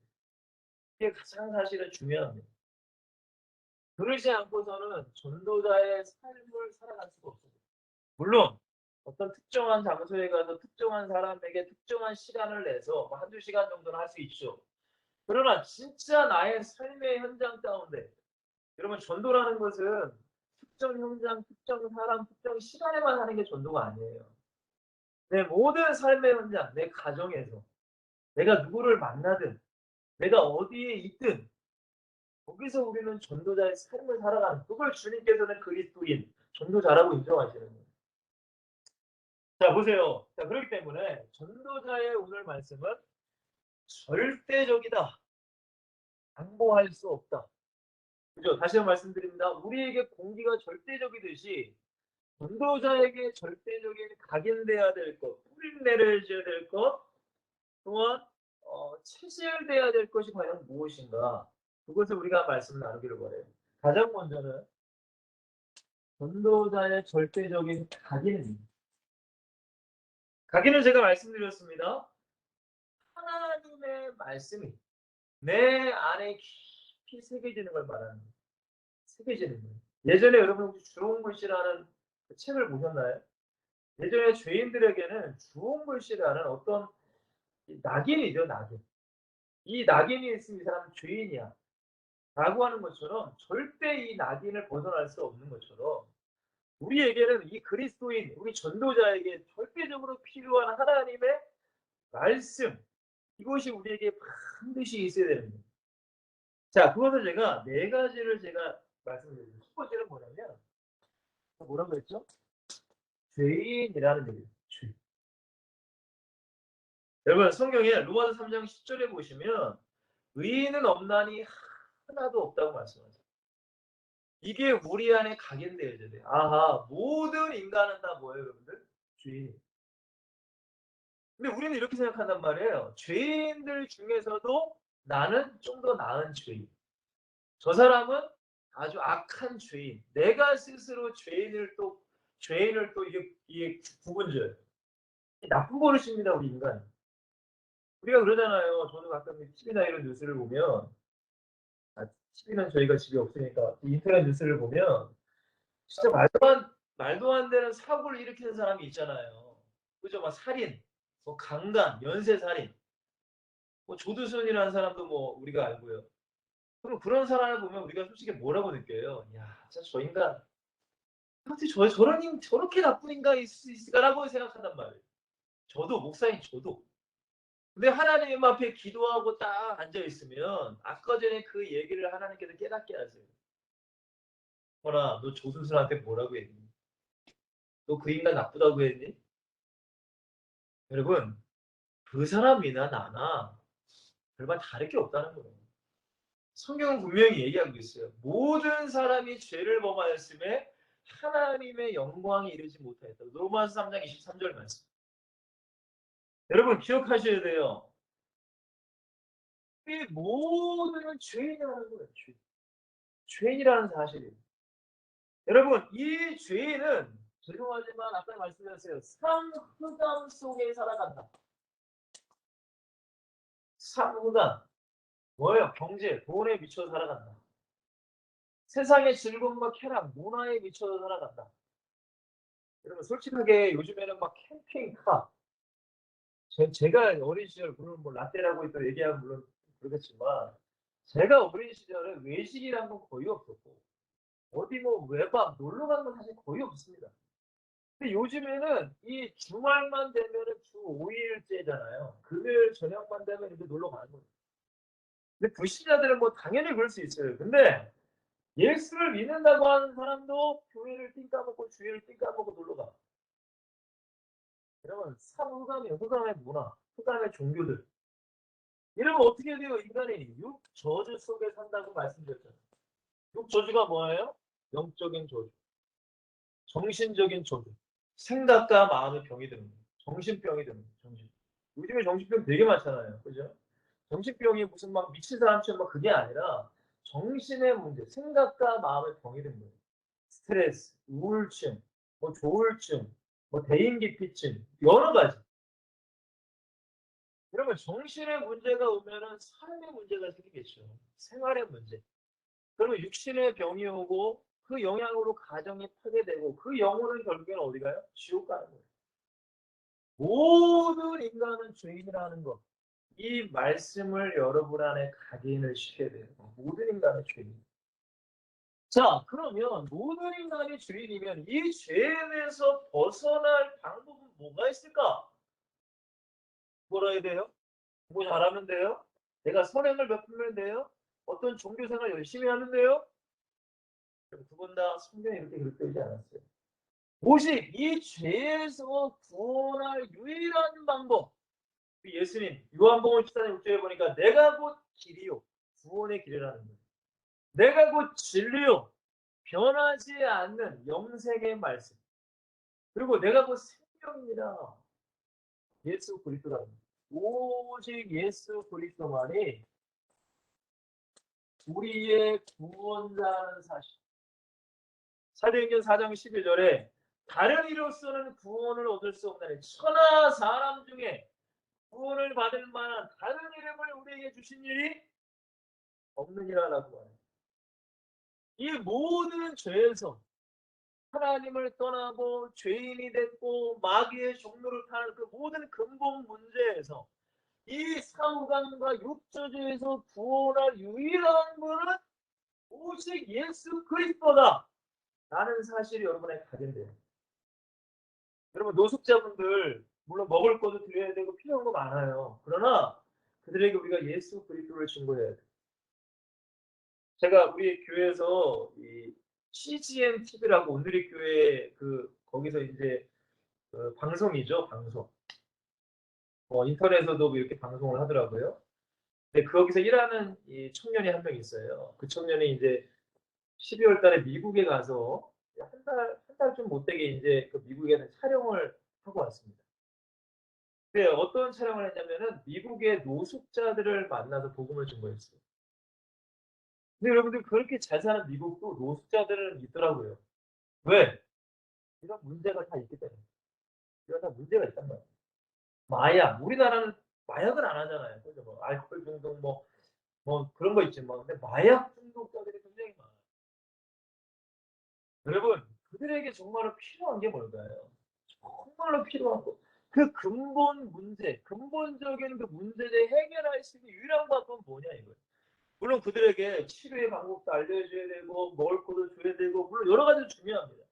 이게 가장 사실은 중요합니다. 그러지 않고서는 전도자의 삶을 살아갈 수가 없습니다. 물론 어떤 특정한 장소에 가서 특정한 사람에게 특정한 시간을 내서 한두 시간 정도는 할 수 있죠. 그러나 진짜 나의 삶의 현장 가운데 여러분 전도라는 것은 특정 현장, 특정 사람, 특정 시간에만 하는 게 전도가 아니에요. 내 모든 삶의 현장, 내 가정에서 내가 누구를 만나든 내가 어디에 있든 거기서 우리는 전도자의 삶을 살아가는 그걸 주님께서는 그리스도인 전도자라고 인정하시는 거예요. 자 보세요. 자 그렇기 때문에 전도자의 오늘 말씀은 절대적이다. 양보할 수 없다. 그죠? 다시 한번 말씀드립니다. 우리에게 공기가 절대적이듯이 전도자에게 절대적인 각인돼야 될 것, 뿌린내려져야 될 것, 또한 체질돼야 될 것이 과연 무엇인가? 그것을 우리가 말씀을 나누기를 원해요. 가장 먼저는 전도자의 절대적인 각인입니다. 각인은 제가 말씀드렸습니다. 하나님의 말씀이 내 안에 깊이 새겨지는 걸 말하는 거예요. 새겨지는 거예요. 예전에 여러분 혹시 주홍글씨라는 그 책을 보셨나요? 예전에 죄인들에게는 주홍글씨라는 어떤 낙인이죠, 낙인. 이 낙인이 있으면 이 사람은 죄인이야. 라고 하는 것처럼 절대 이 낙인을 벗어날 수 없는 것처럼 우리에게는 이 그리스도인, 우리 전도자에게 절대적으로 필요한 하나님의 말씀, 이것이 우리에게 반드시 있어야 되는 거예요. 자, 그것을 제가 네 가지를 제가 말씀드립니다. 첫 번째는 뭐냐면, 뭐라고 했죠? 죄인이라는 얘기예요. 죄. 여러분, 성경에 로마서 3장 10절에 보시면, 의인은 없나니 하나도 없다고 말씀하세요. 이게 우리 안에 각인되어야 돼요. 아하, 모든 인간은 다 뭐예요, 여러분들? 죄인. 근데 우리는 이렇게 생각한단 말이에요. 죄인들 중에서도 나는 좀 더 나은 죄인. 저 사람은 아주 악한 죄인. 내가 스스로 죄인을 또 이게 구분져요. 나쁜 버릇입니다, 우리 인간. 우리가 그러잖아요. 저도 가끔 TV나 이런 뉴스를 보면, TV는 저희가 집에 없으니까 인터넷 뉴스를 보면 진짜 말도 안 되는 사고를 일으키는 사람이 있잖아요. 그죠? 막 살인, 뭐 강간, 연쇄살인, 뭐 조두순이라는 사람도 뭐 우리가 알고요. 그럼 그런 사람을 보면 우리가 솔직히 뭐라고 느껴요? 야, 진짜 저 인간 어떻게 저렇게 나쁜 인간이 있을 수 있을까라고 생각한단 말이에요. 저도 목사인 저도. 근데 하나님 앞에 기도하고 딱 앉아 있으면 아까 전에 그 얘기를 하나님께서 깨닫게 하세요. 너 조두순한테 뭐라고 했니? 너 그 인간 나쁘다고 했니? 여러분, 그 사람이나 나나 별반 다를 게 없다는 거예요. 성경은 분명히 얘기하고 있어요. 모든 사람이 죄를 범하였음에 하나님의 영광이 이르지 못하였다. 로마서 3장 23절 말씀. 여러분 기억하셔야 돼요. 이 모든 죄인이라는 거예요. 죄인이라는 사실이에요. 여러분 이 죄인은 죄송하지만 아까 말씀드렸어요. 상흑암 속에 살아간다. 상흑암. 뭐예요? 경제, 돈에 미쳐 살아간다. 세상의 즐거움과 쾌락, 문화에 미쳐서 살아간다. 여러분 솔직하게 요즘에는 막 캠핑카 제가 어린 시절 물론 뭐 라떼라고 또 얘기하면 물론 그렇겠지만 제가 어린 시절에 외식이란 건 거의 없었고 어디 뭐 외박 놀러 가는 건 사실 거의 없습니다. 근데 요즘에는 이 주말만 되면은 주 5일째잖아요. 금요일 저녁만 되면 이제 놀러 가는 거예요. 근데 불신자들은 뭐 당연히 그럴 수 있어요. 근데 예수를 믿는다고 하는 사람도 교회를 띵 까먹고 주일을 띵 까먹고 놀러 가. 그러면 흑암의 문화, 흑암의 종교들. 이러면 어떻게 돼요? 인간이 육저주 속에 산다고 말씀드렸잖아요. 육저주가 뭐예요? 영적인 저주, 정신적인 저주, 생각과 마음의 병이 드는 거예요. 정신병이 드는 거예요. 요즘에 정신병 되게 많잖아요. 그죠? 정신병이 무슨 막 미친 사람처럼 막 그게 아니라 정신의 문제, 생각과 마음의 병이 드는 거예요. 스트레스, 우울증, 뭐 조울증, 뭐 대인기피증, 여러 가지. 그러면 정신의 문제가 오면은 삶의 문제가 생기겠죠. 생활의 문제. 그러면 육신의 병이 오고 그 영향으로 가정이 파괴되고 그 영혼은 결국에는 어디 가요? 지옥 가는 거예요. 모든 인간은 죄인이라는 것. 이 말씀을 여러분 안에 각인을 시켜야 돼요. 모든 인간은 죄인. 자, 그러면 모든 인간이 죄인이면 이 죄에서 벗어날 방법은 뭐가 있을까? 뭐라 해야 돼요? 뭐 잘하면 돼요? 내가 선행을 베풀면 돼요? 어떤 종교생활 열심히 하면 돼요? 두 분 다 성경에 이렇게 기록되어 있지 않았어요. 오직 이 죄에서 구원할 유일한 방법. 예수님, 요한복음 14장 6절에 보니까 내가 곧 길이요, 구원의 길이라는 거예요. 내가 곧 진리요, 변하지 않는 영생의 말씀. 그리고 내가 곧 생명이라 예수 그리스도라는 거예요. 오직 예수 그리스도만이 우리의 구원자라는 사실. 사도행전 4장 11절에 다른 이로서는 구원을 얻을 수 없나니 천하 사람 중에 구원을 받을 만한 다른 이름을 우리에게 주신 일이 없느니라라고 하네요. 이 모든 죄에서 하나님을 떠나고 죄인이 됐고 마귀의 종로를 타는 그 모든 근본 문제에서 이 사후간과 육저주에서 구원할 유일한 분은 오직 예수 그리스도다. 라는 사실이 여러분에게 각인돼요. 여러분 노숙자분들 물론 먹을 것도 드려야 되고 필요한 거 많아요. 그러나 그들에게 우리가 예수 그리스도를 증거해야 돼요. 제가 우리 교회에서 이 CGN TV라고 오늘의 교회 거기서 이제 방송이죠, 방송. 인터넷에서도 이렇게 방송을 하더라고요. 근데 거기서 일하는 이 청년이 한 명 있어요. 그 청년이 이제 12월 달에 미국에 가서 한 달쯤 못 되게 이제 그 미국에서 촬영을 하고 왔습니다. 네, 어떤 촬영을 했냐면은 미국의 노숙자들을 만나서 복음을 전거했어요. 근데 여러분들 그렇게 잘 사는 미국도 노숙자들은 있더라고요. 왜? 이런 문제가 다 있기 때문에. 이런 다 문제가 있단 말이에요. 마약, 우리나라는 마약을 안 하잖아요. 그죠? 뭐 알코올 중독 뭐 그런 거 있지만 근데 마약 중독자들이 굉장히 많아요. 여러분, 그들에게 정말로 필요한 게 뭘까요? 정말로 필요한 거. 그 근본 문제, 근본적인 그 문제를 해결할 수 있는 유일한 방법은 뭐냐 이거예요. 물론 그들에게 치료의 방법도 알려줘야 되고 먹을 것도 줘야 되고 물론 여러 가지 중요합니다.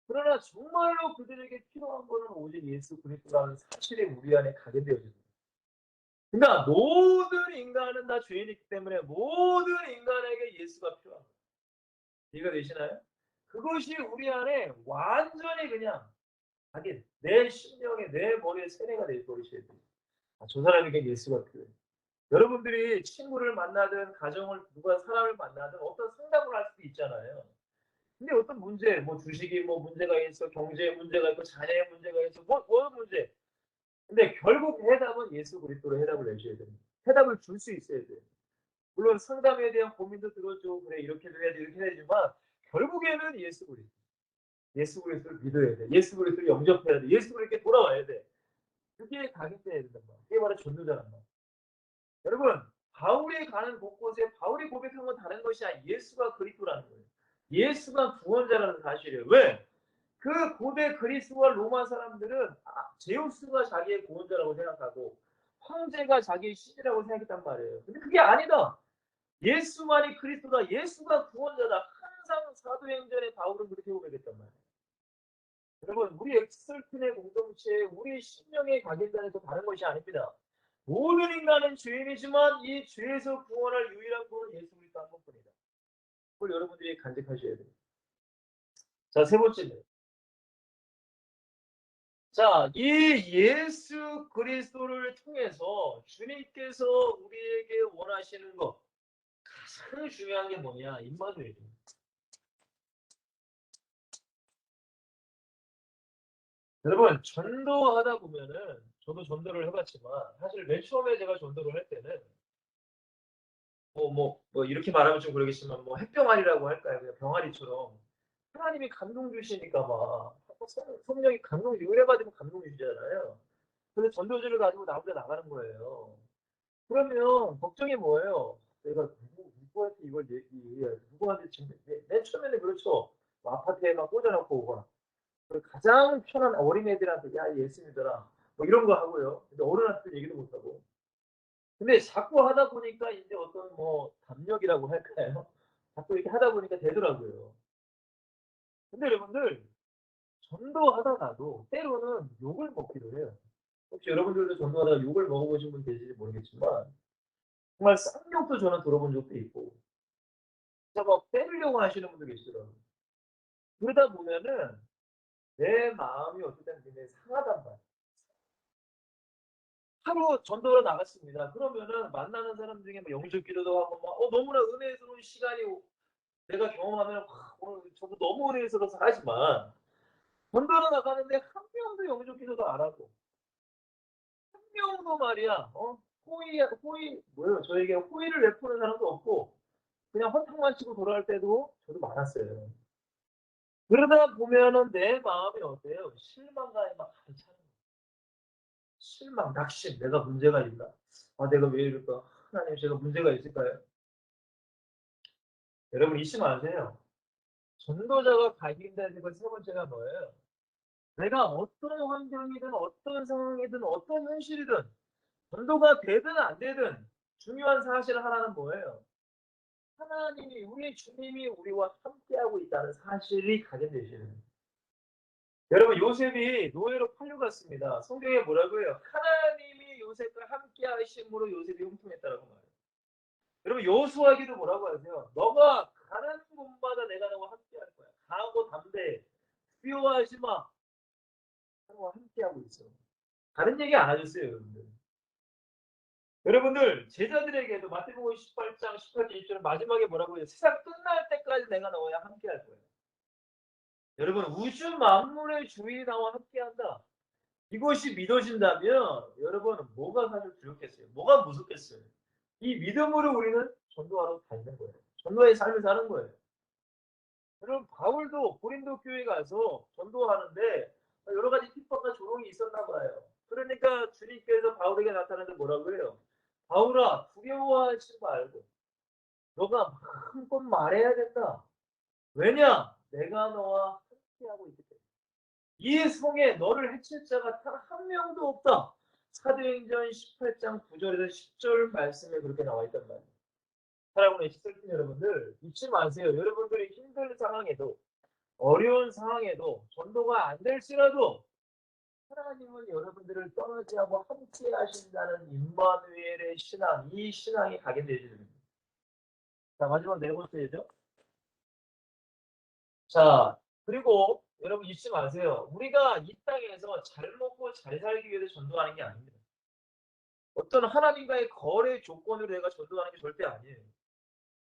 그러나 정말로 그들에게 필요한 거는 오직 예수 그리스도라는 사실이 우리 안에 각인되어집니다. 그러니까 모든 인간은 다 죄인이기 때문에 모든 인간에게 예수가 필요합니다. 이해가 되시나요? 그것이 우리 안에 완전히 그냥 하긴 내 심령에 내 머리에 세뇌가 될 것이어야 돼요. 아, 저 사람에게 예수가 필요해. 여러분들이 친구를 만나든 가정을 누가 사람을 만나든 어떤 상담을 할 수도 있잖아요. 근데 어떤 문제, 뭐 주식이 뭐 문제가 있어, 경제에 문제가 있고 자녀의 문제가 있어, 뭐 문제. 근데 결국 해답은 예수 그리스도로 해답을 내셔야 됩니다. 해답을 줄 수 있어야 돼요. 물론 상담에 대한 고민도 들어줘, 그래 이렇게도 해야지 이렇게 해야지만 결국에는 예수 그리스도. 예수 그리스도를 믿어야 돼. 예수 그리스도를 영접해야 돼. 예수 그리스도께 돌아와야 돼. 그게 각인돼야 된단 말이야. 그게 바로 전도자란 말이야. 여러분, 바울이 가는 곳곳에 바울이 고백한 건 다른 것이 아니라 예수가 그리스도라는 거예요. 예수가 구원자라는 사실이에요. 왜? 그 고대 그리스와 로마 사람들은 제우스가 자기의 구원자라고 생각하고 황제가 자기의 신이라고 생각했단 말이에요. 근데 그게 아니다. 예수만이 그리스도다. 예수가 구원자다. 항상 사도행전에 바울은 그렇게 고백했단 말이에요. 여러분, 우리 엑스설튼의 공동체에 우리 심령의 각인자는 다른 것이 아닙니다. 모든 인간은 죄인이지만 이 죄에서 구원할 유일한 분은 예수 그리스도 한 분뿐이다. 그걸 여러분들이 간직하셔야 돼요. 자, 세 번째는 자, 이 예수 그리스도를 통해서 주님께서 우리에게 원하시는 것 가장 중요한 게 뭐냐? 임마누엘이에요. 여러분, 전도하다 보면은 저도 전도를 해봤지만 사실 맨 처음에 제가 전도를 할 때는 뭐 이렇게 말하면 좀 그러겠지만 뭐 햇병아리라고 할까요? 그냥 병아리처럼 하나님이 감동 주시니까 막 성령이 감동 은혜 받으면 감동 주시잖아요. 근데 전도지를 가지고 나보다 나가는 거예요. 그러면 걱정이 뭐예요? 내가 누구한테 이걸 얘기해야 누구한테 지금 맨 처음에는 그렇죠. 뭐 아파트에 막 꽂아놓고 오거나 가장 편한 어린애들한테 야 예수 믿어라 뭐 이런 거 하고요. 근데 어른한테 얘기도 못하고 근데 자꾸 하다 보니까 이제 어떤 뭐 담력이라고 할까요? 자꾸 이렇게 하다 보니까 되더라고요. 근데 여러분들 전도하다가도 때로는 욕을 먹기도 해요. 혹시 여러분들도 전도하다가 욕을 먹어보신 분 계실지 모르겠지만 정말 쌍욕도 저는 들어본 적도 있고 진짜 막 때리려고 하시는 분도 계시더라고요. 그러다 보면은 내 마음이 어떨 때는 굉장히 상하단 말이에요. 하루 전도를 나갔습니다. 그러면은 만나는 사람 중에 뭐 영접 기도도 하고 막 너무나 은혜스러운 시간이 내가 경험하면 오늘 저도 너무 은혜스러워서 하지만 전도를 나가는데 한 명도 영접 기도도 안 하고 한 명도 말이야 호의 뭐예요? 저에게 호의를 베푸는 사람도 없고 그냥 허탕만 치고 돌아갈 때도 저도 많았어요. 그러다 보면은 내 마음이 어때요? 실망감에 막 가득 차는 거예요. 실망, 낙심, 내가 문제가 있나? 아, 내가 왜 이럴까? 하나님, 제가 문제가 있을까요? 여러분 잊지 마세요. 전도자가 발견되는 것 세 번째가 뭐예요? 내가 어떤 환경이든 어떤 상황이든 어떤 현실이든 전도가 되든 안 되든 중요한 사실 하나는 뭐예요? 하나님이 우리 주님이 우리와 함께하고 있다는 사실이 각인되시는 거예요. 여러분 요셉이 노예로 팔려갔습니다. 성경에 뭐라고 해요? 하나님이 요셉과 함께 하심으로 요셉이 형통했다라고 말해요. 여러분 여호수아기도 뭐라고 하세요? 너가 가는 곳마다 내가 너와 함께 할 거야. 강하고 담대해. 두려워하지 마. 나와 함께 하고 있어. 다른 얘기 안 하셨어요, 여러분들. 여러분들 제자들에게도 마태복음 18장 18절 20절은 마지막에 뭐라고 해요? 세상 끝날 때까지 내가 너와 함께 할 거예요. 여러분 우주 만물의 주인이 나와 함께한다. 이것이 믿어진다면 여러분 뭐가 사실 두렵겠어요? 뭐가 무섭겠어요? 이 믿음으로 우리는 전도하러 다니는 거예요. 전도의 삶을 사는 거예요. 여러분 바울도 고린도 교회 가서 전도하는데 여러 가지 핍박과 조롱이 있었나 봐요. 그러니까 주님께서 바울에게 나타나는데 뭐라고 해요? 바울아 두려워하지 말고 너가 마음껏 말해야 된다. 왜냐? 내가 너와 함께하고 있기 때문에. 이 성에 너를 해칠 자가 단 한 명도 없다. 사도행전 18장 9절에서 10절 말씀에 그렇게 나와 있단 말이에요. 사랑하는 시청자 여러분들 잊지 마세요. 여러분들이 힘든 상황에도 어려운 상황에도 전도가 안 될지라도 하나님은 여러분들을 떠나지 않고 함께 하신다는 임마누엘의 신앙, 이 신앙이 각인되어집니다. 자, 마지막 네 번째죠. 자, 그리고 여러분 잊지 마세요. 우리가 이 땅에서 잘 먹고 잘 살기 위해서 전도하는 게 아닙니다. 어떤 하나님과의 거래 조건으로 내가 전도하는 게 절대 아니에요.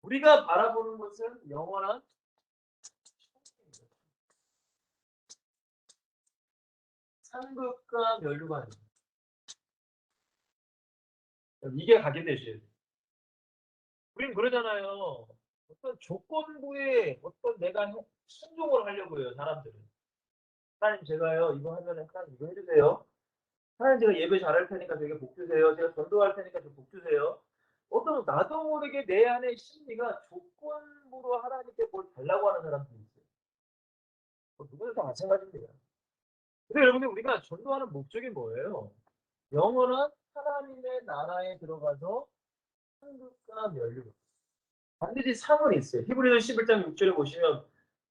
우리가 바라보는 것은 영원한 상급과 멸류관. 이게 각인되셔야 돼요. 우린 그러잖아요. 어떤 조건부에 어떤 내가 순종을 하려고 해요, 사람들은. 하나님 제가요, 이거 하면은 하나님 이거 해주세요. 하나님 제가 예배 잘할 테니까 저에게 복 주세요. 제가 전도할 테니까 저 복 주세요. 어떤 나도 모르게 내 안의 심리가 조건부로 하나님께 뭘 달라고 하는 사람들이 있어요. 누구나 다 마찬가지입니다. 근데 여러분들 우리가 전도하는 목적이 뭐예요? 영원한 하나님의 나라에 들어가서 상급과 멸류. 반드시 상은 있어요. 히브리서 11장 6절에 보시면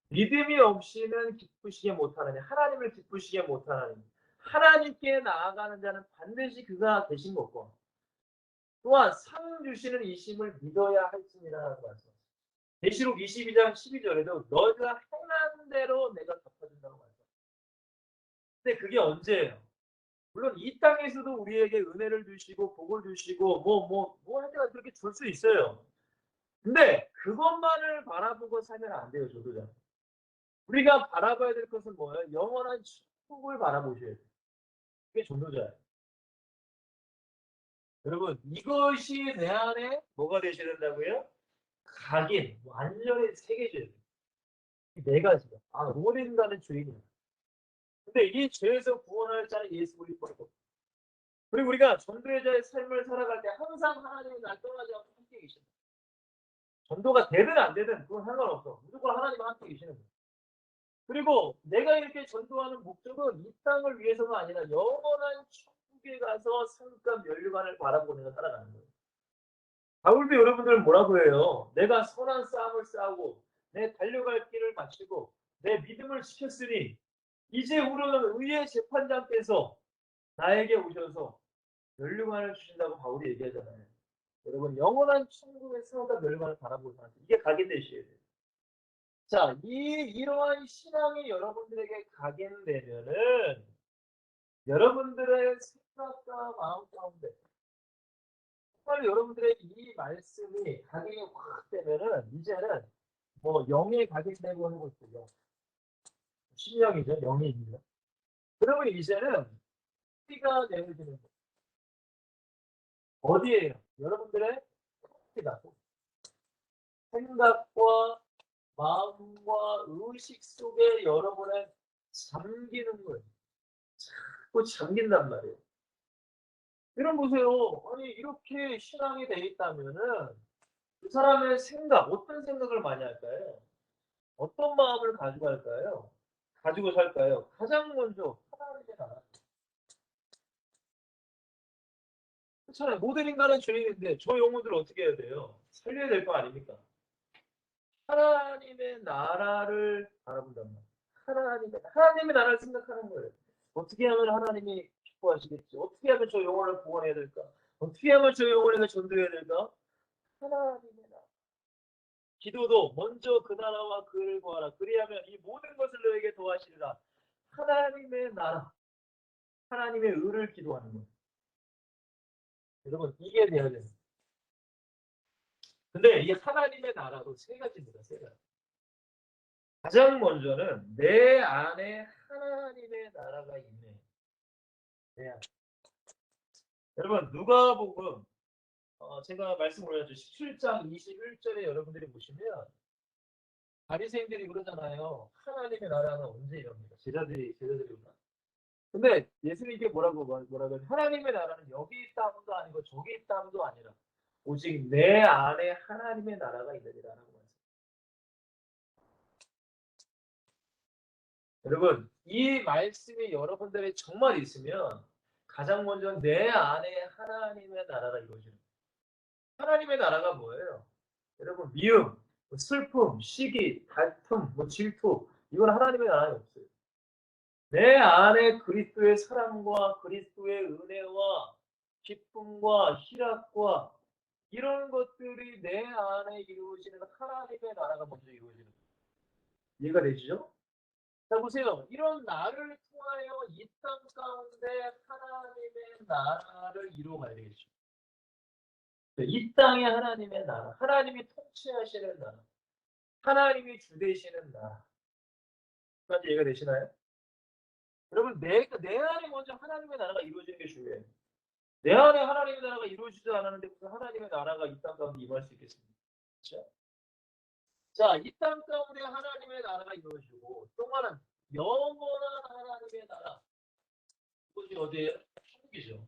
믿음이 없이는 기쁘시게 못하느니 하나님을 기쁘시게 못하느니 하나님께 나아가는 자는 반드시 그가 되신 것과 또한 상 주시는 이심을 믿어야 할지니라라고 말씀하셨어요. 계시록 22장 12절에도 너희가 행한 대로 내가 갚아준다고 말씀하셨어요. 근데 그게 언제예요? 물론 이 땅에서도 우리에게 은혜를 주시고 복을 주시고 할 때가 그렇게 줄 수 있어요. 근데 그것만을 바라보고 살면 안 돼요, 저도자. 우리가 바라봐야 될 것은 뭐예요? 영원한 축복을 바라보셔야 돼요. 그게 전도자예요. 여러분, 이것이 내 안에 뭐가 되셔야 된다고요? 각인, 완전히 새겨져야 돼요. 네 가지가. 아, 모든가는 주인이야. 근데 이 죄에서 구원할 자는 예수 그리스도고. 그리고 우리가 전도자의 삶을 살아갈 때 항상 하나님이 날 떠나지 않고 함께 계신다. 전도가 되든 안 되든 그건 상관없어. 무조건 하나님과 함께 계시는 거예요. 그리고 내가 이렇게 전도하는 목적은 이 땅을 위해서가 아니라 영원한 천국에 가서 상급과 면류관을 바라보고 내가 살아가는 거예요. 바울도 여러분들 뭐라고 해요? 내가 선한 싸움을 싸우고 내 달려갈 길을 마치고 내 믿음을 지켰으니 이제 우리는 의의 재판장께서 나에게 오셔서 면류관을 주신다고 바울이 얘기하잖아요. 여러분 영원한 천국의 상급과 면류관을 바라보고 사는 이게 각인되셔야 돼요. 자, 이러한 신앙이 여러분들에게 각인되면은 여러분들의 생각과 마음 가운데 정말 여러분들의 이 말씀이 각인이 확 되면은 이제는 뭐 영에 각인되고 하는 것도요. 신령이죠, 영이죠. 그러면 이제는 피가 내어지는 거 어디에요? 여러분들의 피가 생각과 마음과 의식 속에 여러분의 잠기는 거예요. 자꾸 잠긴단 말이에요. 여러분 보세요. 아니 이렇게 신앙이 돼 있다면은 그 사람의 생각, 어떤 생각을 많이 할까요? 어떤 마음을 가지고 할까요? 가지고 살까요? 가장 먼저 하나님의 나라. 그렇잖아요. 모든 인간은 죄인인데 저 영혼들을 어떻게 해야 돼요? 살려야 될 거 아닙니까? 하나님의 나라를 바라본단 말이에요. 하나님의 나라를 생각하는 거예요. 어떻게 하면 하나님이 기뻐하시겠지? 어떻게 하면 저 영혼을 구원해야 될까? 어떻게 하면 저 영혼에게 전도해야 될까? 하나님의 나라. 기도도 먼저 그 나라와 그를 구하라. 그리하면 이 모든 것을 너에게 도와시리라. 하나님의 나라, 하나님의 의를 기도하는 거예요. 여러분 이게 돼야 됩니다. 근데 이 하나님의 나라도 세 가지입니다. 세 가지. 가장 먼저는 내 안에 하나님의 나라가 있네. 내 안에. 여러분 누가복음 제가 말씀 올렸죠. 17장 21절에 여러분들이 보시면 바리새인들이 그러잖아요. 하나님의 나라는 언제 이럽니까? 제자들이 그러나. 근데 예수님께 뭐라고 하나님의 나라는 여기 있다함도 아니고 저기 있다함도 아니라 오직 내 안에 하나님의 나라가 있느니라라고 말씀. 여러분 이 말씀이 여러분들의 정말 있으면 가장 먼저 내 안에 하나님의 나라가 이루어지는 거예요. 하나님의 나라가 뭐예요? 여러분 미움, 슬픔, 시기, 다툼, 질투 이건 하나님의 나라에 없어요. 내 안에 그리스도의 사랑과 그리스도의 은혜와 기쁨과 희락과 이런 것들이 내 안에 이루어지는 하나님의 나라가 먼저 이루어지는 거예요. 이해가 되시죠? 자 보세요. 이런 나를 통하여 이 땅 가운데 하나님의 나라를 이루어가야 되겠죠. 이 땅에 하나님의 나라, 하나님이 통치하시는 나라, 하나님이 주되시는 나라. 까지 이해가 되시나요? 여러분 내 안에 먼저 하나님의 나라가 이루어지는 게 중요해요. 내 안에 하나님의 나라가 이루어지지 않았는데 무슨 하나님의 나라가 이 땅 가운데 임할 수 있겠습니까? 그렇죠? 자, 이 땅 가운데 하나님의 나라가 이루어지고 또 하나는 영원한 하나님의 나라. 그것이 어디예요? 천국이죠.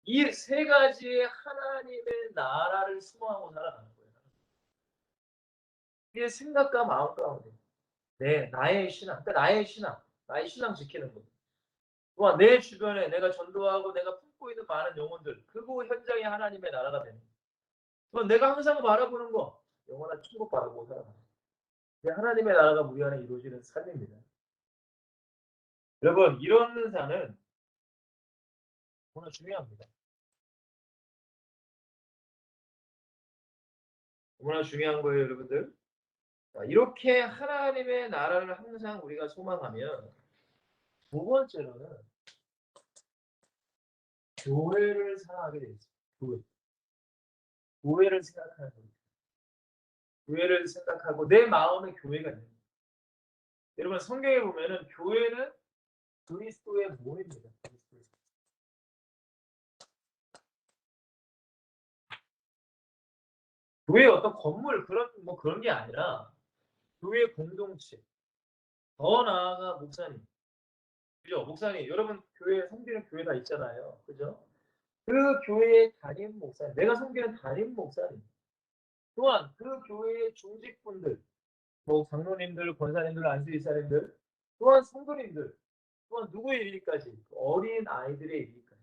이 세 가지의 하나님의 나라를 소망하고 살아가는 거예요. 이게 생각과 마음 가운데 나의 신앙, 그러니까 나의 신앙 지키는 것. 또한 내 주변에 내가 전도하고 내가 품고 있는 많은 영혼들, 그거 현장에 하나님의 나라가 되는 거예요. 또한 내가 항상 바라보는 거, 영원한 천국 바라보고 살아가는 거예요. 하나님의 나라가 우리 안에 이루어지는 삶입니다. 여러분, 이런 삶은 너무나 중요합니다. 너무나 중요한 거예요, 여러분들. 자, 이렇게 하나님의 나라를 항상 우리가 소망하면 두 번째로는 교회를 사랑하게 되어 있습니다. 교회를 생각하는 거예요. 교회를 생각하고 내 마음에 교회가 있는 거예요. 여러분 성경에 보면은 교회는 그리스도의 몸입니다. 교회의 어떤 건물 그런 게 아니라 교회 공동체. 더 나아가 목사님. 그죠? 목사님. 여러분 교회 섬기는 교회가 있잖아요. 그죠? 그 교회의 담임 목사님. 내가 섬기는 담임 목사님. 또한 그 교회의 중직분들, 장로님들, 권사님들, 안수이사님들, 또한 성도님들, 또한 누구의 일까지 어린 아이들의 일까지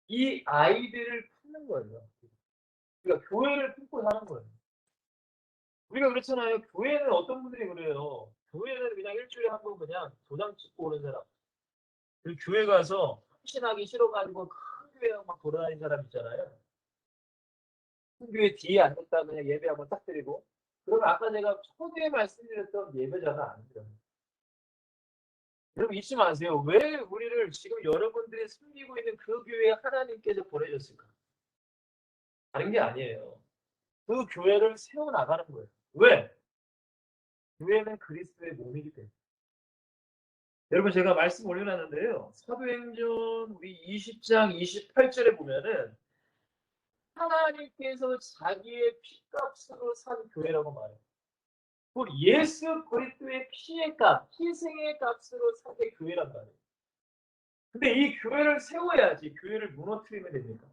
이 아이들을 품는 거예요. 그러니까 교회를 품고 사는 거예요. 우리가 그렇잖아요. 교회는 어떤 분들이 그래요. 교회는 그냥 일주일에 한 번 그냥 도장 찍고 오는 사람. 그리고 교회 가서 헌신하기 싫어가지고 큰 교회 막 돌아다니는 사람 있잖아요. 큰 교회 뒤에 앉았다 그냥 예배 한번 딱 드리고. 그러면 아까 제가 초대에 말씀드렸던 예배자가 아니더라고요. 여러분 잊지 마세요. 왜 우리를 지금 여러분들이 섬기고 있는 그 교회에 하나님께서 보내셨을까? 다른 게 아니에요. 그 교회를 세워나가는 거예요. 왜? 교회는 그리스도의 몸이기 때문에. 여러분 제가 말씀 올려놨는데요. 사도행전 우리 20장 28절에 보면은 하나님께서 자기의 피값으로 산 교회라고 말해요. 그 예수 그리스도의 피의 값, 희생의 값으로 산 게 교회란 말이에요. 근데 이 교회를 세워야지 교회를 무너뜨리면 됩니까?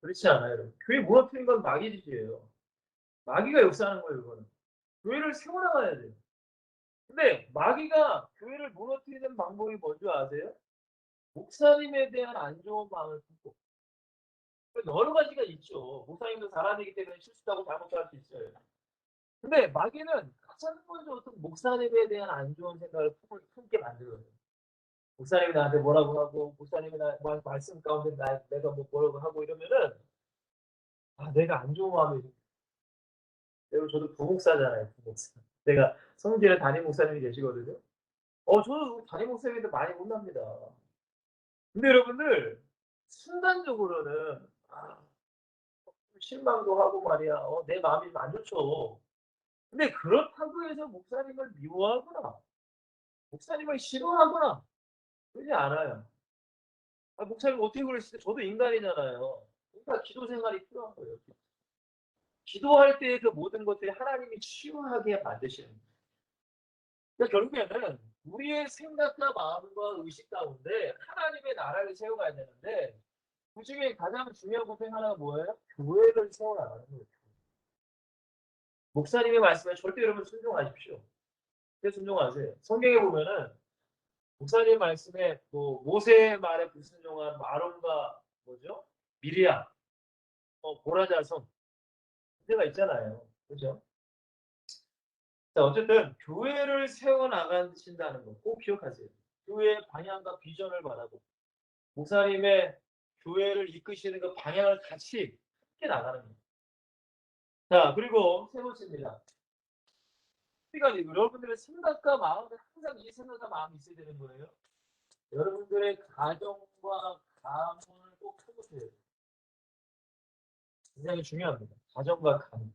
그렇지 않아요. 교회 무너뜨린 건 마귀 짓이에요. 마귀가 역사하는 거예요, 이거는. 교회를 세워나가야 돼요. 근데 마귀가 교회를 무너뜨리는 방법이 뭔지 아세요? 목사님에 대한 안 좋은 마음을 품고. 여러 가지가 있죠. 목사님도 사람이기 때문에 실수도 하고 잘못도 할 수 있어요. 근데 마귀는 가장 먼저 목사님에 대한 안 좋은 생각을 품게 만들거든요. 목사님이 나한테 뭐라고 하고, 목사님이 말씀 가운데 내가 뭐라고 하고 이러면은, 내가 안 좋은 마음이 여러분 저도 부목사잖아요. 부목사. 내가 성질의 담임 목사님이 계시거든요. 저도 담임 목사님인데 많이 혼납니다. 근데 여러분들 순간적으로는 실망도 하고 말이야. 내 마음이 안 좋죠. 근데 그렇다고 해서 목사님을 미워하거나 목사님을 싫어하거나 그러지 않아요. 목사님 어떻게 그러시죠? 저도 인간이잖아요. 그러니까 기도 생활이 필요한 거예요. 기도할 때 그 모든 것들이 하나님이 치유하게 만드시는 거예요. 그러니까 결국에는 우리의 생각과 마음과 의식 가운데 하나님의 나라를 세워가야 되는데 그중에 가장 중요한 것 중에 하나가 뭐예요? 교회를 세워나가는 거예요. 목사님의 말씀에 절대 여러분 순종하십시오. 순종하세요. 성경에 보면은 목사님 말씀에 뭐 모세의 말에 불순종한 아론과 뭐죠? 미리암, 고라자손 문제가 있잖아요. 그죠? 자, 어쨌든 교회를 세워 나가신다는 거 꼭 기억하세요. 교회의 방향과 비전을 바라고 목사님의 교회를 이끄시는 그 방향을 같이 함께 나가는 거예요. 자, 그리고 세 번째입니다. 그러니까 여러분들의 생각과 마음에 항상 이 생각과 마음이 있어야 되는 거예요. 여러분들의 가정과 가문을 꼭 세우셔야 돼요. 굉장히 중요합니다. 가정과 가문.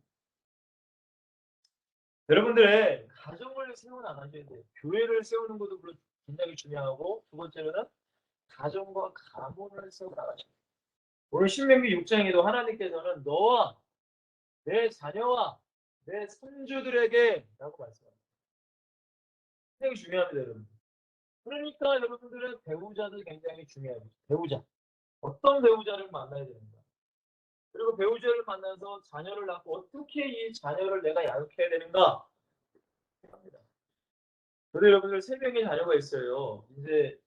여러분들의 가정을 세워나가셔야 돼요. 교회를 세우는 것도 물론 굉장히 중요하고 두 번째로는 가정과 가문을 세워나가셔야 돼요. 오늘 신명기 6장에도 하나님께서는 너와 내 자녀와 내 손주들에게 라고 말씀합니다. 굉장히 중요합니다, 여러분. 그러니까 여러분들의 배우자도 굉장히 중요합니다. 배우자. 어떤 배우자를 만나야 되는가. 그리고 배우자를 만나서 자녀를 낳고 어떻게 이 자녀를 내가 양육해야 되는가 합니다. 저도 여러분들 3명의 자녀가 있어요. 이제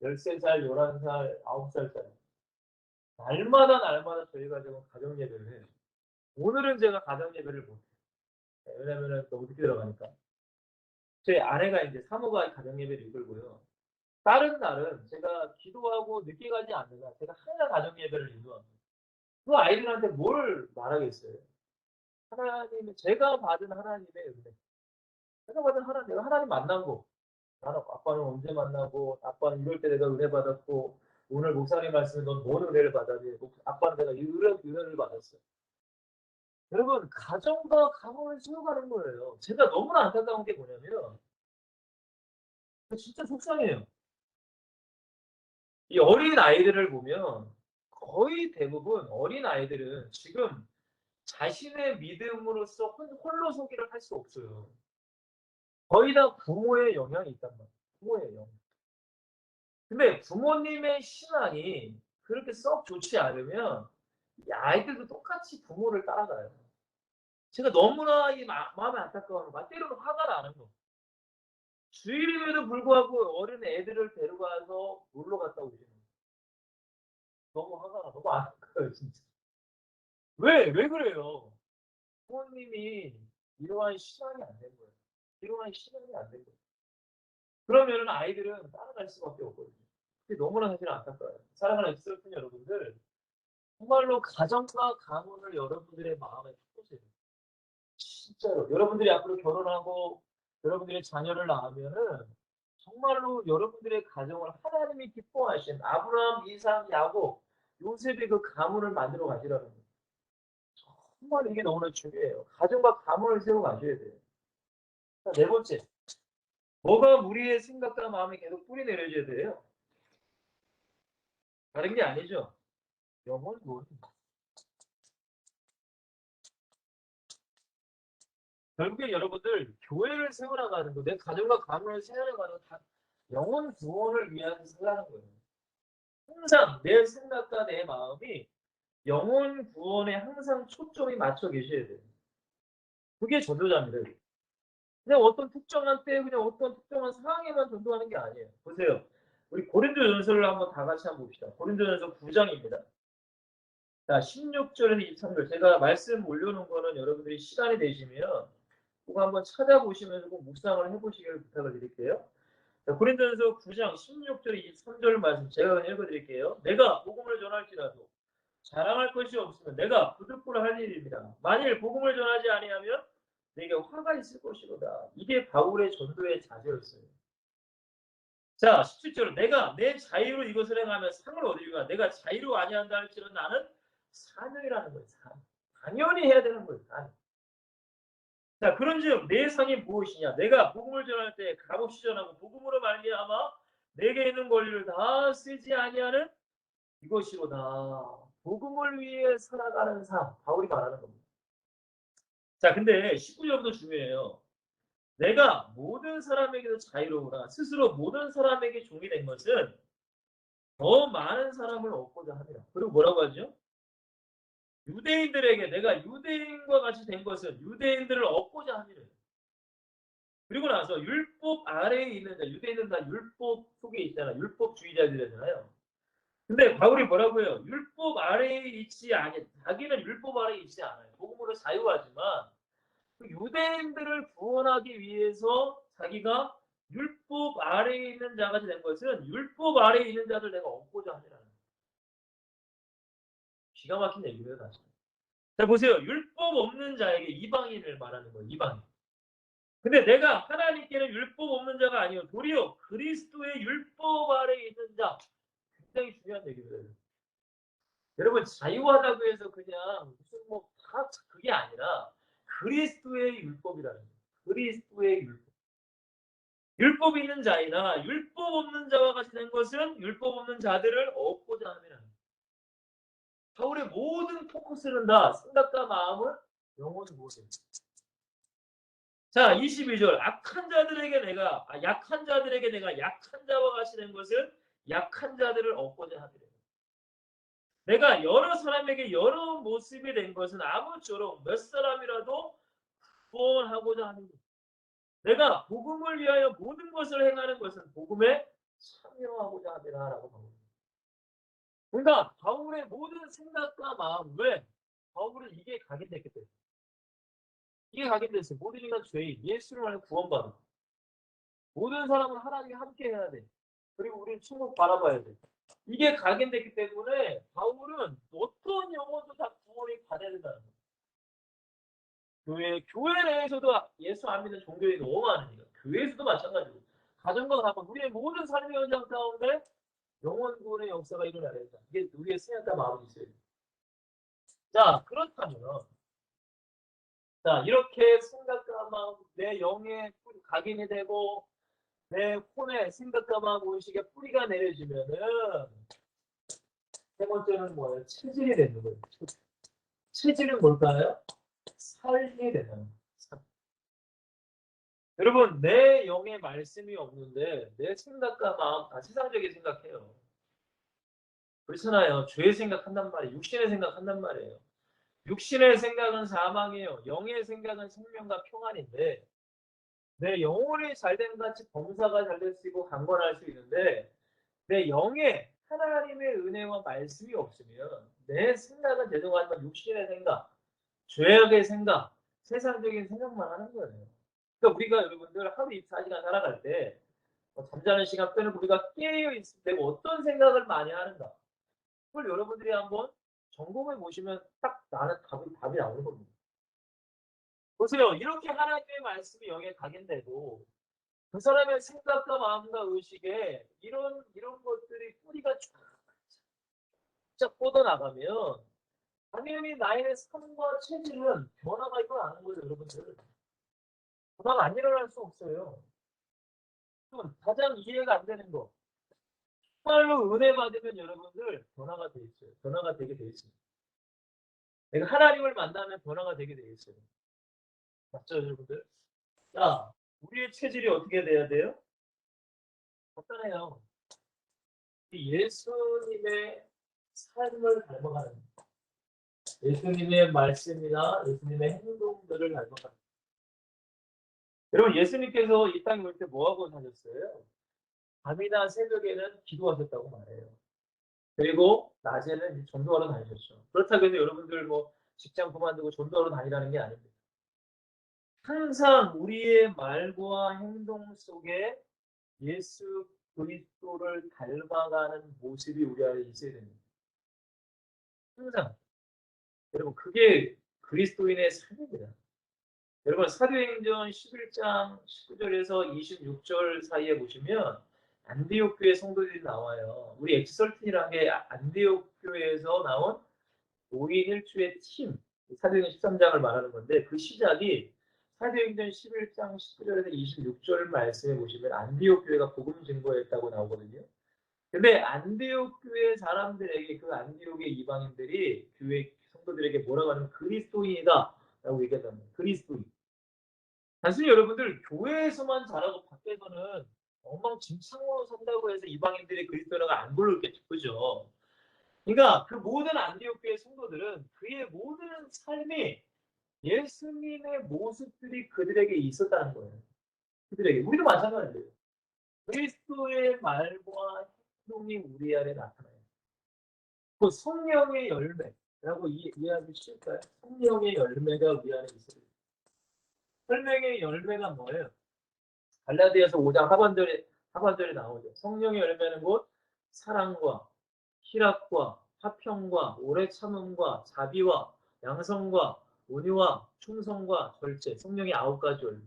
13살, 11살, 9살짜리. 날마다 저희 가족은 가정 예배를 해요. 오늘은 제가 가정 예배를 못해요. 왜냐면은 너무 늦게 들어가니까. 제 아내가 이제 사모가 가정 예배를 이끌고요. 다른 날은 제가 기도하고 늦게 가지 않는 날, 제가 항상 가정 예배를 인도합니다. 그 아이들한테 뭘 말하겠어요? 제가 받은 하나님의 은혜. 제가 받은 하나님, 내가 하나님 만난 거. 나는 아빠는 언제 만나고, 아빠는 이럴 때 내가 은혜 받았고, 오늘 목사님 말씀에 넌 뭔 은혜를 받았니? 아빠는 내가 이런 은혜를 받았어. 여러분, 가정과 가문을 세워가는 거예요. 제가 너무나 안타까운 게 뭐냐면, 진짜 속상해요. 이 어린 아이들을 보면, 거의 대부분 어린 아이들은 지금 자신의 믿음으로써 홀로서기를 할 수 없어요. 거의 다 부모의 영향이 있단 말이에요. 부모의 영향. 근데 부모님의 신앙이 그렇게 썩 좋지 않으면 이 아이들도 똑같이 부모를 따라가요. 제가 너무나 이 마음이 안타까워요. 때로는 화가 나는 거. 주일임에도 불구하고 어린 애들을 데려가서 놀러 갔다 오시는 거예요. 너무 화가 나. 너무 안타까워요, 진짜. 왜 그래요? 부모님이 이러한 신앙이 안 된 거예요. 이러한 신앙이 안 된 거예요. 그러면은 아이들은 따라갈 수밖에 없거든요. 그게 너무나 사실 안타까워요. 사랑하는 엑스트로픈 여러분들, 정말로 가정과 가문을 여러분들의 마음에 품으세요. 진짜로. 여러분들이 앞으로 결혼하고 여러분들의 자녀를 낳으면은 정말로 여러분들의 가정을 하나님이 기뻐하신 아브라함, 이삭, 야곱, 요셉의 그 가문을 만들어 가시라는 거예요. 정말 이게 너무나 중요해요. 가정과 가문을 세워 가셔야 돼요. 자, 네 번째. 뭐가 우리의 생각과 마음에 계속 뿌리 내려져야 돼요? 다른 게 아니죠. 영혼 구원. 결국에 여러분들 교회를 세워나가는 거, 내 가정과 가문을 세워나가는 거 다 영혼 구원을 위해서 살라는 거예요. 항상 내 생각과 내 마음이 영혼 구원에 항상 초점이 맞춰 계셔야 돼요. 그게 전도자입니다. 그냥 어떤 특정한 때, 그냥 어떤 특정한 상황에만 전도하는 게 아니에요. 보세요. 우리 고린도전서를 한번 다 같이 한번 봅시다. 고린도전서 9장입니다. 자, 16절에서 23절. 제가 말씀 올려놓은 거는 여러분들이 시간이 되시면 꼭 한번 찾아보시면서 꼭 묵상을 해보시기를 부탁을 드릴게요. 자, 고린도전서 9장 16절 23절 말씀 제가 읽어드릴게요. 내가 복음을 전할지라도 자랑할 것이 없으면 내가 부득불 할 일입니다. 만일 복음을 전하지 아니하면 내게 화가 있을 것이로다. 이게 바울의 전도의 자세였어요. 자, 17절. 내가 내 자유로 이것을 행하면 상을 얻으리가. 내가 자유로 아니한다 할지는 나는 사명이라는 거예요. 사명. 당연히 해야 되는 거예요. 사명. 자, 그런즉 내 상이 무엇이냐? 내가 복음을 전할 때 값없이 전하고 복음으로 말미암아 내게 있는 권리를 다 쓰지 아니하는 이것이로다. 복음을 위해 살아가는 삶. 바울이 말하는 겁니다. 자, 근데 19절부터 중요해요. 내가 모든 사람에게도 자유로우나 스스로 모든 사람에게 종이 된 것은 더 많은 사람을 얻고자 합니다. 그리고 뭐라고 하죠? 유대인들에게 내가 유대인과 같이 된 것은 유대인들을 얻고자 합니다. 그리고 나서 율법 아래에 있는 자, 유대인은 다 율법 속에 있잖아요. 율법주의자들이잖아요. 근데 바울이 뭐라고 해요? 율법 아래에 있지 아니, 자기는 율법 아래에 있지 않아요. 복음으로 자유하지만 그 유대인들을 구원하기 위해서 자기가 율법 아래에 있는 자가 된 것은 율법 아래에 있는 자들 내가 얻고자 하니라는 거예요. 기가 막힌 얘기예요, 사실. 자, 보세요. 율법 없는 자에게 이방인을 말하는 거예요. 이방인. 근데 내가 하나님께는 율법 없는 자가 아니요 도리어 그리스도의 율법 아래에 있는 자. 굉장히 중요한 얘기예요. 여러분 자유하다고 해서 그냥 무슨 뭐 다 그게 아니라 그리스도의 율법이라는 거예요. 그리스도의 율법. 율법 있는 자이나 율법 없는 자와 같이 된 것은 율법 없는 자들을 얻고자 함이라. 바울의 모든 포커스는 다 생각과 마음은 영혼이 무엇이에요? 자, 22절. 약한 자들에게 내가 약한 자와 같이 된 것은 약한 자들을 얻고자 함이라. 내가 여러 사람에게 여러 모습이 된 것은 아무쪼록 몇 사람이라도 구원하고자 하는 것. 내가 복음을 위하여 모든 것을 행하는 것은 복음에 참여하고자 함이라라고 말합니다. 그러니까 바울의 모든 생각과 마음, 왜? 바울은 이게 각인됐기 때문에. 이게 각인됐어요. 모든 인간 죄인, 예수를 통해 구원받은. 모든 사람은 하나님이 함께 해야 돼. 그리고 우리는 천국 바라봐야 돼. 이게 각인됐기 때문에 바울은 어떤 영혼도 다 구원이 받아야 된다는 거예요. 교회 내에서도 예수 안 믿는 종교인이 너무 많으니까. 교회에서도 마찬가지고. 가정과 가정, 우리의 모든 삶의 현장 가운데 영혼 구원의 역사가 일어나야 된다. 이게 우리의 생각과 마음이 있어요. 자, 그렇다면 자, 이렇게 생각과 마음, 내 영에 각인이 되고 내 혼에 생각과 마음 의식에 뿌리가 내려지면은 세 번째는 뭐예요? 체질이 되는 거예요. 체질은 뭘까요? 삶이 되는 거예요. 여러분, 내 영에 말씀이 없는데 내 생각과 마음 다 세상적인 생각해요. 그렇잖아요. 죄의 생각한단 말이에요. 육신의 생각한단 말이에요. 육신의 생각은 사망이에요. 영의 생각은 생명과 평안인데 내 영혼이 잘된 같이 범사가 잘 될 수 있고 강건할 수 있는데 내 영에 하나님의 은혜와 말씀이 없으면 내 생각은 죄송하지만 육신의 생각, 죄악의 생각, 세상적인 생각만 하는 거예요. 그러니까 우리가 여러분들 하루 24시간 살아갈 때 잠자는 시간 빼는 우리가 깨어 있을 때 어떤 생각을 많이 하는가? 그걸 여러분들이 한번 점검해 보시면 딱 나는 답이 나오는 겁니다. 보세요. 이렇게 하나님의 말씀이 영에 각인되고 그 사람의 생각과 마음과 의식에 이런 것들이 뿌리가 쫙 뻗어나가면 당연히 나의 삶과 체질은 변화가 일어나는 거예요, 여러분들. 변화가 안 일어날 수 없어요. 가장 이해가 안 되는 거. 정말로 은혜 받으면 여러분들 변화가 돼 있어요. 변화가 되게 돼 있어요. 내가 하나님을 만나면 변화가 되게 돼 있어요. 맞죠, 여러분들? 자, 우리의 체질이 어떻게 돼야 돼요? 간단해요. 예수님의 삶을 닮아가는 예수님의 말씀이나 예수님의 행동들을 닮아가는 여러분 예수님께서 이 땅에 올 때 뭐하고 사셨어요? 밤이나 새벽에는 기도하셨다고 말해요. 그리고 낮에는 전도하러 다니셨죠. 그렇다고 해서 여러분들 뭐 직장 그만두고 전도하러 다니라는 게 아닙니다. 항상 우리의 말과 행동 속에 예수 그리스도를 닮아가는 모습이 우리 안에 있어야 됩니다. 항상. 여러분 그게 그리스도인의 삶입니다. 여러분 사도행전 11장 19절에서 26절 사이에 보시면 안디옥 교회 성도들이 나와요. 우리 엑설틴이라는 게 안디옥 교회에서 나온 5인 1주의 팀, 사도행전 13장을 말하는 건데 그 시작이 사도행전 11장 10절에서 26절 말씀에 보시면 안디옥 교회가 복음 증거했다고 나오거든요. 근데 안디옥 교회 사람들에게 그 안디옥의 이방인들이 교회 성도들에게 뭐라고 하면 그리스도인이다라고 얘기한다는 거예요. 그리스도인. 단순히 여러분들 교회에서만 자라고 밖에서는 엉망진창으로 산다고 해서 이방인들이 그리스도라고 안 부르겠죠. 그죠? 그러니까 그 모든 안디옥 교회 성도들은 그의 모든 삶이 예수님의 모습들이 그들에게 있었다는 거예요. 그들에게. 우리도 마찬가지예요. 그리스도의 말과 행동이 우리 안에 나타나요. 그 성령의 열매라고 이해하기 쉽을까요? 성령의 열매가 우리 안에 있어요. 성령의 열매가 뭐예요? 갈라디아서 5장 하반절에 나오죠. 성령의 열매는 곧 사랑과 희락과 화평과 오래 참음과 자비와 양성과 온유와 충성과 절제, 성령의 9가지 열매.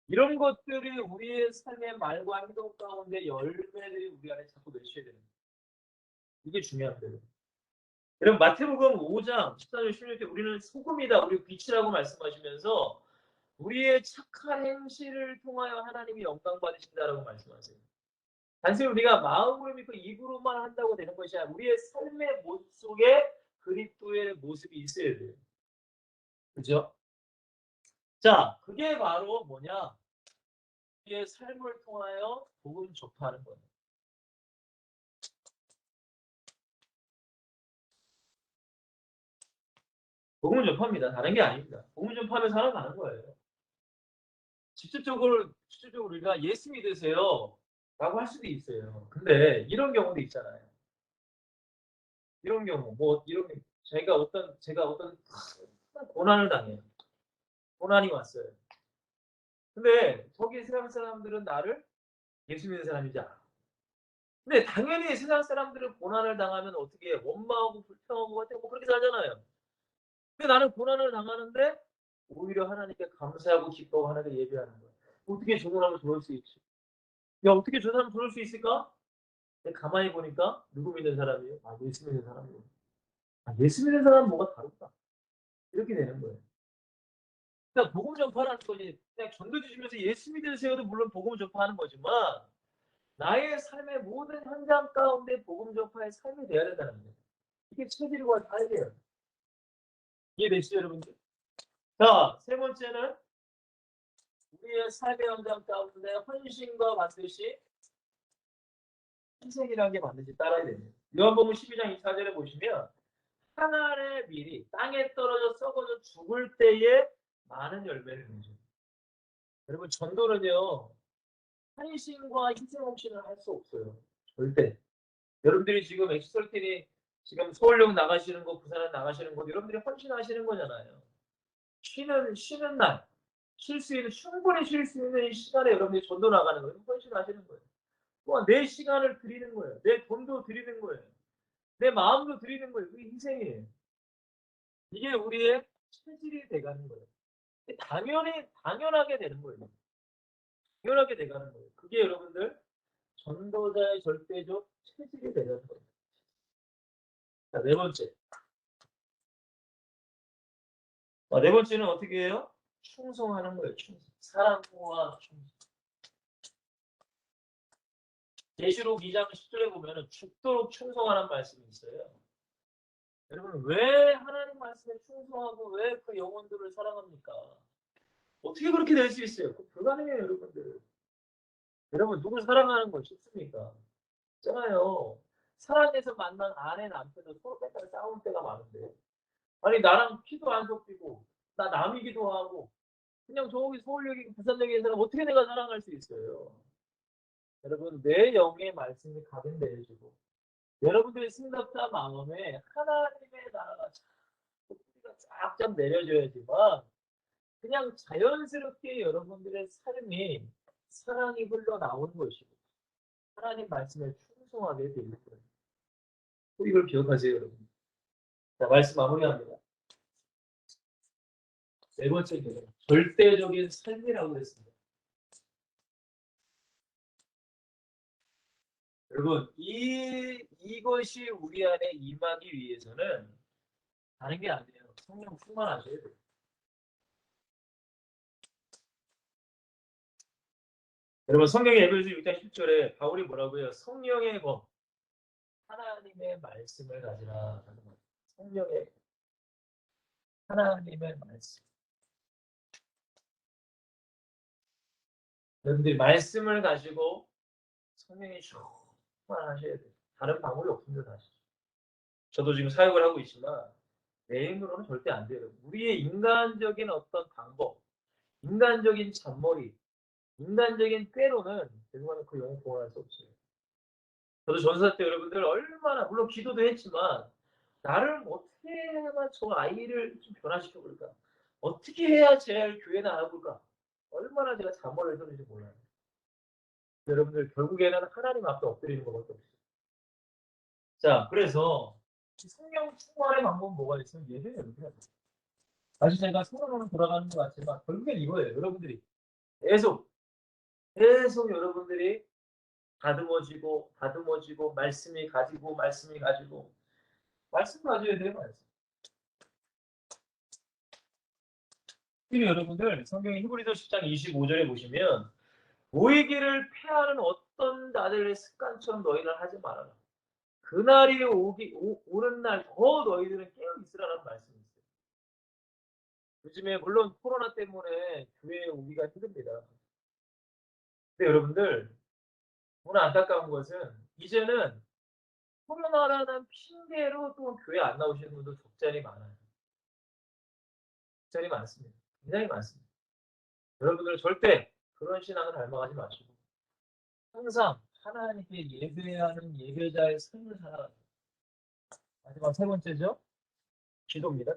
이런 것들이 우리의 삶의 말과 행동 가운데 열매들이 우리 안에 자꾸 맺혀야 되는 거예요. 이게 중요한 거예요. 여러분 마태복음 5장 14절 16절 우리는 소금이다. 우리 빛이라고 말씀하시면서 우리의 착한 행실을 통하여 하나님이 영광 받으신다라고 말씀하세요. 단순히 우리가 마음으로 믿고 입으로만 한다고 되는 것이 아니라 우리의 삶의 모습 속에 그리스도의 모습이 있어야 돼요. 그죠? 자, 그게 바로 뭐냐? 우리의 삶을 통하여 복음 전파하는 거예요. 복음 전파입니다. 다른 게 아닙니다. 복음 전파하면 살아가는 거예요. 직접적으로 우리가 예수 믿으세요 라고 할 수도 있어요. 근데 이런 경우도 있잖아요. 이런 경우 이런 제가 어떤 고난을 당해요. 고난이 왔어요. 근데 저기 세상 사람들은 나를 예수 믿는 사람이지 않아. 근데 당연히 세상 사람들은 고난을 당하면 어떻게 해요? 원망하고 불평하고 뭐 그렇게 살잖아요. 근데 나는 고난을 당하는데 오히려 하나님께 감사하고 기뻐하고 하나님께 예배하는 거야. 어떻게 저 사람을 저럴 수 있지? 야, 어떻게 저 사람 저럴 수 있을까? 근데 가만히 보니까 누구 믿는 사람이에요? 아, 예수 믿는 사람이에요. 아, 예수 믿는 사람은 뭐가 다르다. 이렇게 되는 거예요. 그러니까 복음 전파라는 거지. 그냥 전도 주시면서 예수 믿으세요도 물론 복음 전파하는 거지만 나의 삶의 모든 현장 가운데 복음 전파의 삶이 되어야 된다는 거예요. 이게 체질과 삶이에요. 이해되시죠, 여러분들? 자, 세 번째는 우리의 삶의 현장 가운데 헌신과 반드시 희생이라는 게 반드시 따라야 됩니다. 요한복음 12장 24절에 보시면 한 알의 밀이 땅에 떨어져 썩어져 죽을 때에 많은 열매를 맺어요. 여러분 전도는요. 헌신과 희생 없이는 할 수 없어요. 절대. 여러분들이 지금 엑스설틴이 지금 서울역 나가시는 거, 부산 나가시는 거, 여러분들이 헌신하시는 거잖아요. 쉬는 날, 충분히 쉴 수 있는 시간에 여러분들이 전도 나가는 거예요. 헌신하시는 거예요. 또한 내 시간을 드리는 거예요. 내 돈도 드리는 거예요. 내 마음도 드리는 거예요. 그게 희생이에요. 이게 우리의 체질이 돼가는 거예요. 당연하게 되는 거예요. 당연하게 돼가는 거예요. 그게 여러분들 전도자의 절대적 체질이 되는 거예요. 자, 네 번째. 네 번째는 어떻게 해요? 충성하는 거예요. 충성. 사랑과 충성. 계시록 2장 10절에 보면 죽도록 충성하라는 말씀이 있어요. 여러분 왜 하나님 말씀에 충성하고 왜 그 영혼들을 사랑합니까? 어떻게 그렇게 될 수 있어요? 불가능해요, 여러분들. 여러분 누굴 사랑하는 거 쉽습니까? 있잖아요. 사랑해서 만난 아내 남편도 서로 맨날 싸울 때가 많은데 아니 나랑 피도 안 섞이고 나 남이기도 하고 그냥 저기 서울역이 부산역에 있는 사람 어떻게 내가 사랑할 수 있어요? 여러분 내 영의 말씀이 각인되어지고 여러분들의 생각과 마음에 하나님의 나라가 뿌리가 쫙쫙 내려져야지만 그냥 자연스럽게 여러분들의 삶이 사랑이 흘러나오는 것이고 하나님 말씀에 충성하게 되는 거예요. 이걸 기억하세요, 여러분. 자, 말씀 마무리합니다. 네 번째는 절대적인 삶이라고 했습니다. 여러분, 이것이 우리 안에 임하기 위해서는 다른 게 아니에요. 성령 충만하셔야 돼요. 여러분, 성경의 에베소 6장 10절에 바울이 뭐라고 해요? 성령의 검, 하나님의 말씀을 가지라 하는 거예요. 성령의 하나님의 말씀. 여러분들이 말씀을 가지고 성령이 충만하셔야 돼요. 다른 방법이 없습니다, 사실. 저도 지금 사역을 하고 있지만 내 힘으로는 절대 안 돼요. 우리의 인간적인 어떤 방법, 인간적인 잔머리, 인간적인 꾀로는 죄송하면 그 영혼 구원할 수 없어요. 저도 전사 때 여러분들 얼마나 물론 기도도 했지만 나를 어떻게 해야만 저 아이를 좀 변화시켜 볼까? 어떻게 해야 제 교회 나아볼까? 얼마나 제가 잔머리를 했는지 몰라요. 여러분들 결국에는 하나님 앞에 엎드리는 것밖에 없어요. 자, 그래서 성령 충만의 방법은 뭐가 있어요? 예배예요. 다시 제가 성령으로 돌아가는 것 같지만 결국엔 이거예요. 여러분들이 계속 여러분들이 다듬어지고 말씀이 가지고 말씀 가져야 돼요. 말씀. 특히 여러분들 성경 히브리서 10장 25절에 보시면 모이기를 패하는 어떤 자들의 습관처럼 너희는 하지 말아라. 그날이 오는 날 더 너희들은 깨어 있으라는 말씀이 있어요. 요즘에 물론 코로나 때문에 교회에 오기가 힘듭니다. 근데 여러분들 오늘 안타까운 것은 이제는 코로나라는 핑계로 또 교회 안 나오시는 분도 적잖이 많아요. 적잖이 많습니다. 굉장히 많습니다. 여러분들 절대 그런 신앙을 닮아가지 마시고 항상 하나님께 예배하는 예배자의 삶을 살아가는 마지막 세 번째죠. 기도입니다.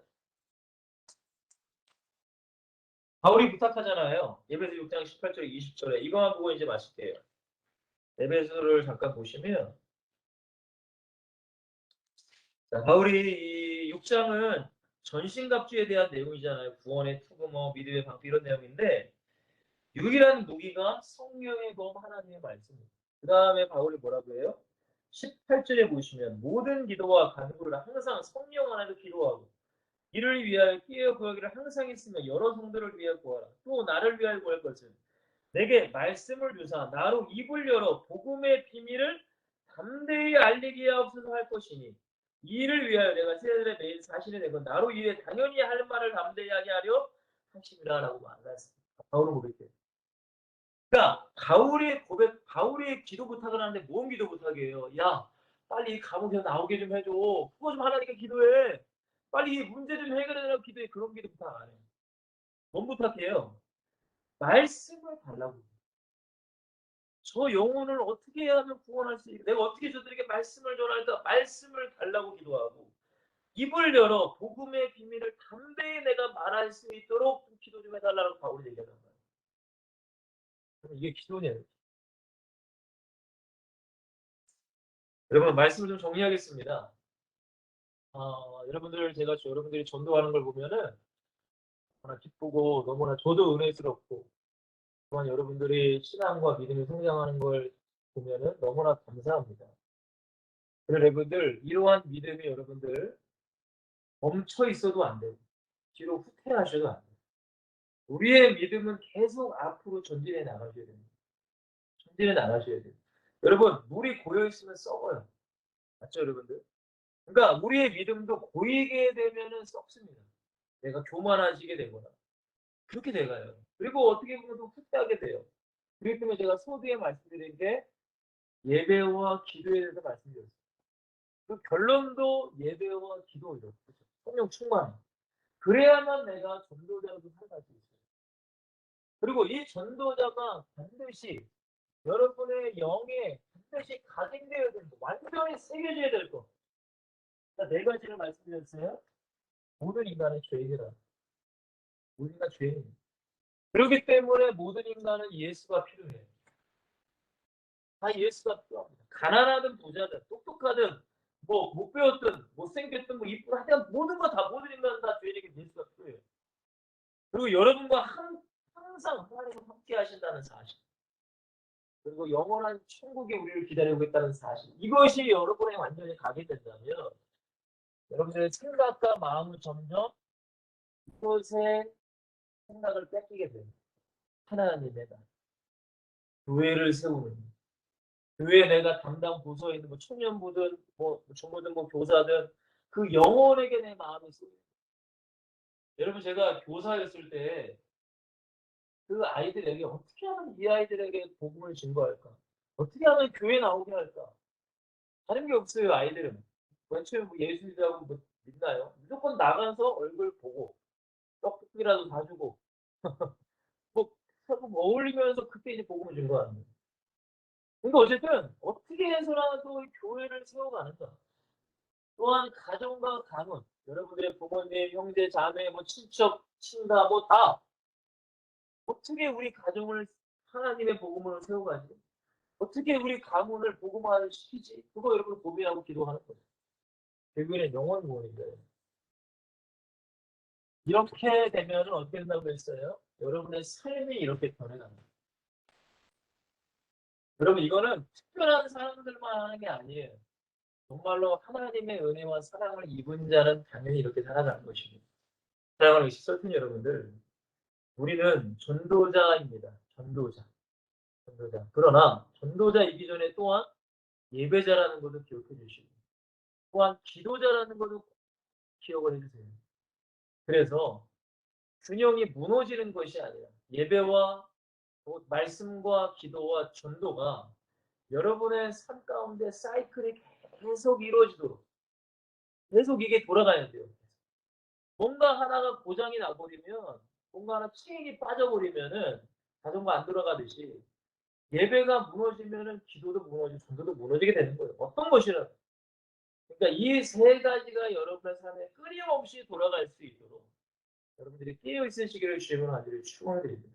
바울이 부탁하잖아요. 에베소 6장 18절 20절에 이거만 보고 이제 마실게요. 에베소를 잠깐 보시면 자, 바울이 이 6장은 전신갑주에 대한 내용이잖아요. 구원의 투구모, 믿음의 방패 이런 내용인데 유일한 무기가 성령의 검 하나님의 말씀입니다. 그 다음에 바울이 뭐라고 해요? 18절에 보시면 모든 기도와 간구를 항상 성령 안에서 기도하고 이를 위하여 끼어 구하기를 항상 했으며 여러 성도를 위하여 구하라. 또 나를 위하여 구할 것은 내게 말씀을 주사 나로 입을 열어 복음의 비밀을 담대히 알리게 하옵소서 할 것이니 이를 위하여 내가 세대들의 매일 사신이 되고 나로 이에 당연히 할 말을 담대히 하게 하려 하심이라라고 말했습니다. 바울은 고백해요. 그러니까 바울이 기도 부탁을 하는데 뭔 기도 부탁이에요? 야, 빨리 이 감옥에서 나오게 좀 해줘. 그거 좀 하나님께 기도해. 빨리 이 문제 좀 해결해달라고 기도해. 그런 기도 부탁 안 해요. 뭔 부탁해요? 말씀을 달라고. 저 영혼을 어떻게 해야 하면 구원할 수 있게 내가 어떻게 저들에게 말씀을 전할까? 말씀을 달라고 기도하고 입을 열어 복음의 비밀을 담대히 내가 말할 수 있도록 기도 좀 해달라고 바울이 얘기하는 거예요. 이게 기도네요. 여러분 말씀을 좀 정리하겠습니다. 여러분들 제가 여러분들이 전도하는 걸 보면은 너무나 기쁘고 너무나 저도 은혜스럽고 또한 여러분들이 신앙과 믿음이 성장하는 걸 보면은 너무나 감사합니다. 그래서 여러분들 이러한 믿음이 여러분들 멈춰 있어도 안 되고 뒤로 후퇴하셔도 안 돼요. 우리의 믿음은 계속 앞으로 전진해 나가셔야 됩니다. 전진해 나가셔야 돼요. 여러분 물이 고여 있으면 썩어요. 맞죠 여러분들? 그러니까 우리의 믿음도 고이게 되면은 썩습니다. 내가 교만해지게 되거나 그렇게 돼가요. 그리고 어떻게 보면 또 후퇴하게 돼요. 그렇기 때문에 제가 서두에 말씀드린 게 예배와 기도에 대해서 말씀드렸어요. 그 결론도 예배와 기도예요. 성령 충만. 그래야만 내가 전도자로 살아갈 수 있어요. 그리고 이 전도자가 반드시 여러분의 영에 반드시 각인되어야 되는 거, 완전히 새겨져야 될 거. 네 가지를 말씀드렸어요. 모든 인간은 죄인이다. 우리가 죄인입니다. 그렇기 때문에 모든 인간은 예수가 필요해요. 다 예수가 필요합니다. 가난하든 부자든 똑똑하든 뭐 못 배웠든 못생겼든 뭐 이쁜 하여튼 모든 거 다 모든 인간은 다 죄인에게 예수가 필요해요. 그리고 여러분과 항상 하나님은 함께 하신다는 사실. 그리고 영원한 천국이 우리를 기다리고 있다는 사실. 이것이 여러분에 완전히 가게 된다면 여러분들의 생각과 마음은 점점 이것에 생각을 뺏기게 됩니다. 하나님의 나 교회를 세우는 교회에 내가 담당 부서에 있는 뭐 청년부든 뭐 중부든 뭐 교사든 그 영혼에게 내 마음이 쏘여요. 여러분 제가 교사였을 때 그 아이들에게 어떻게 하면 이 아이들에게 복음을 증거할까? 어떻게 하면 교회 나오게 할까? 다른 게 없어요, 아이들은. 원체 뭐 예수이라고 뭐 믿나요? 무조건 나가서 얼굴 보고 떡국이라도 사주고 뭐 서로 어울리면서 그때 이제 복음을 증거하는 거예요. 그러니까 어쨌든 어떻게 해서라도 교회를 세워가는가. 또한 가정과 가문, 여러분들의 부모님, 형제, 자매, 뭐 친척, 친가 뭐 다 어떻게 우리 가정을 하나님의 복음으로 세워가지? 어떻게 우리 가문을 복음화를 시키지? 그거 여러분 고민하고 기도하는 거예요. 결국에는 영원 구원인데 이렇게 되면 어떻게 된다고 했어요? 여러분의 삶이 이렇게 변해갑니다. 여러분 이거는 특별한 사람들만 하는 게 아니에요. 정말로 하나님의 은혜와 사랑을 입은 자는 당연히 이렇게 살아가는 것입니다. 사랑하는 시설팀 여러분들, 우리는 전도자입니다. 전도자. 전도자. 그러나 전도자이기 전에 또한 예배자라는 것도 기억해 주시고 또한 기도자라는 것도 기억을 해주세요. 그래서 균형이 무너지는 것이 아니라 예배와 말씀과 기도와 전도가 여러분의 삶 가운데 사이클이 계속 이루어지도록 계속 이게 돌아가야 돼요. 뭔가 하나가 고장이 나버리면 뭔가 하나 체인이 빠져버리면은 자전거 안 돌아가듯이 예배가 무너지면은 기도도 무너지고 전도도 무너지게 되는 거예요. 어떤 것이든. 그러니까 이 세 가지가 여러분의 삶에 끊임없이 돌아갈 수 있도록 여러분들이 깨어 있으시기를 주님은 간절히 축원드립니다.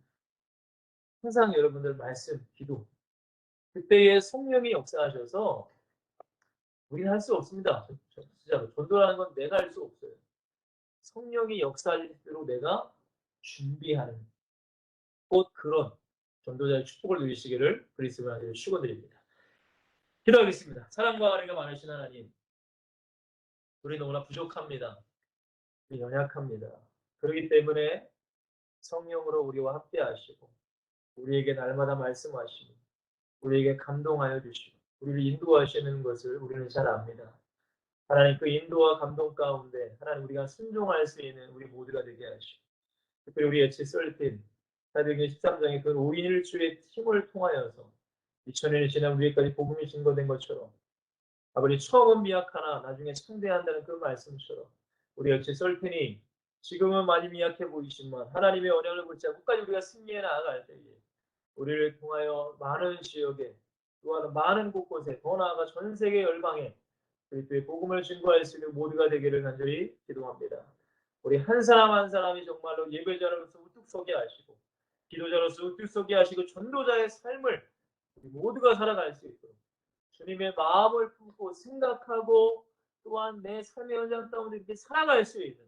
항상 여러분들 말씀, 기도 그때에 성령이 역사하셔서 우리는 할 수 없습니다. 진짜로 전도라는 건 내가 할 수 없어요. 성령이 역사할 대로 내가 준비하는 곧 그런 전도자의 축복을 누리시기를 그리스도의 안에서 축원드립니다. 기도하겠습니다. 사랑과 은혜가 많으신 하나님, 우리 너무나 부족합니다. 우리 연약합니다. 그렇기 때문에 성령으로 우리와 함께 하시고 우리에게 날마다 말씀하시고 우리에게 감동하여 주시고 우리를 인도하시는 것을 우리는 잘 압니다. 하나님 그 인도와 감동 가운데 하나님 우리가 순종할 수 있는 우리 모두가 되게 하시고 특별히 우리 예치 썰팀 사도행전 13장의 그 5인 1주의 팀을 통하여서 2000년이 지난 우리에까지 복음이 증거된 것처럼 아버지 처음은 미약하나 나중에 창대한다는 그 말씀처럼 우리 예치 썰팀이 지금은 많이 미약해 보이지만 하나님의 언약을 붙잡고 끝까지 우리가 승리해 나아갈 때에 우리를 통하여 많은 지역에 또한 많은 곳곳에 더 나아가 전 세계 열방에 그리스도의 복음을 증거할 수 있는 모두가 되기를 간절히 기도합니다. 우리 한 사람 한 사람이 정말로 예배자로서 우뚝 서게 하시고 기도자로서 우뚝 서게 하시고 전도자의 삶을 우리 모두가 살아갈 수 있도록 주님의 마음을 품고 생각하고 또한 내 삶의 현장 가운데 이렇게 살아갈 수 있는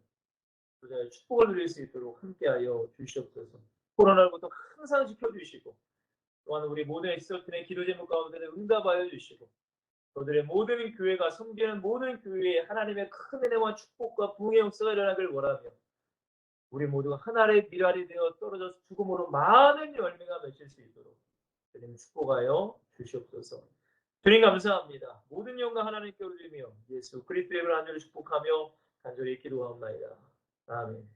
전도자의 축복을 누릴 수 있도록 함께하여 주시옵소서. 코로나로부터 항상 지켜주시고 또한 우리 모든 엑스터틴의 기도 제목 가운데 응답하여 주시고 저들의 모든 교회가 섬기는 모든 교회에 하나님의 큰 은혜와 축복과 부흥의 역사가 일어나길 원하며 우리 모두가 하나의 미랄이 되어 떨어져서 죽음으로 많은 열매가 맺힐 수 있도록 주님 축복하여 주시옵소서. 주님 감사합니다. 모든 영광 하나님께 올리며 예수 그리스도의 이름으로 간절히 축복하며 간절히 기도하옵나이다. 아멘.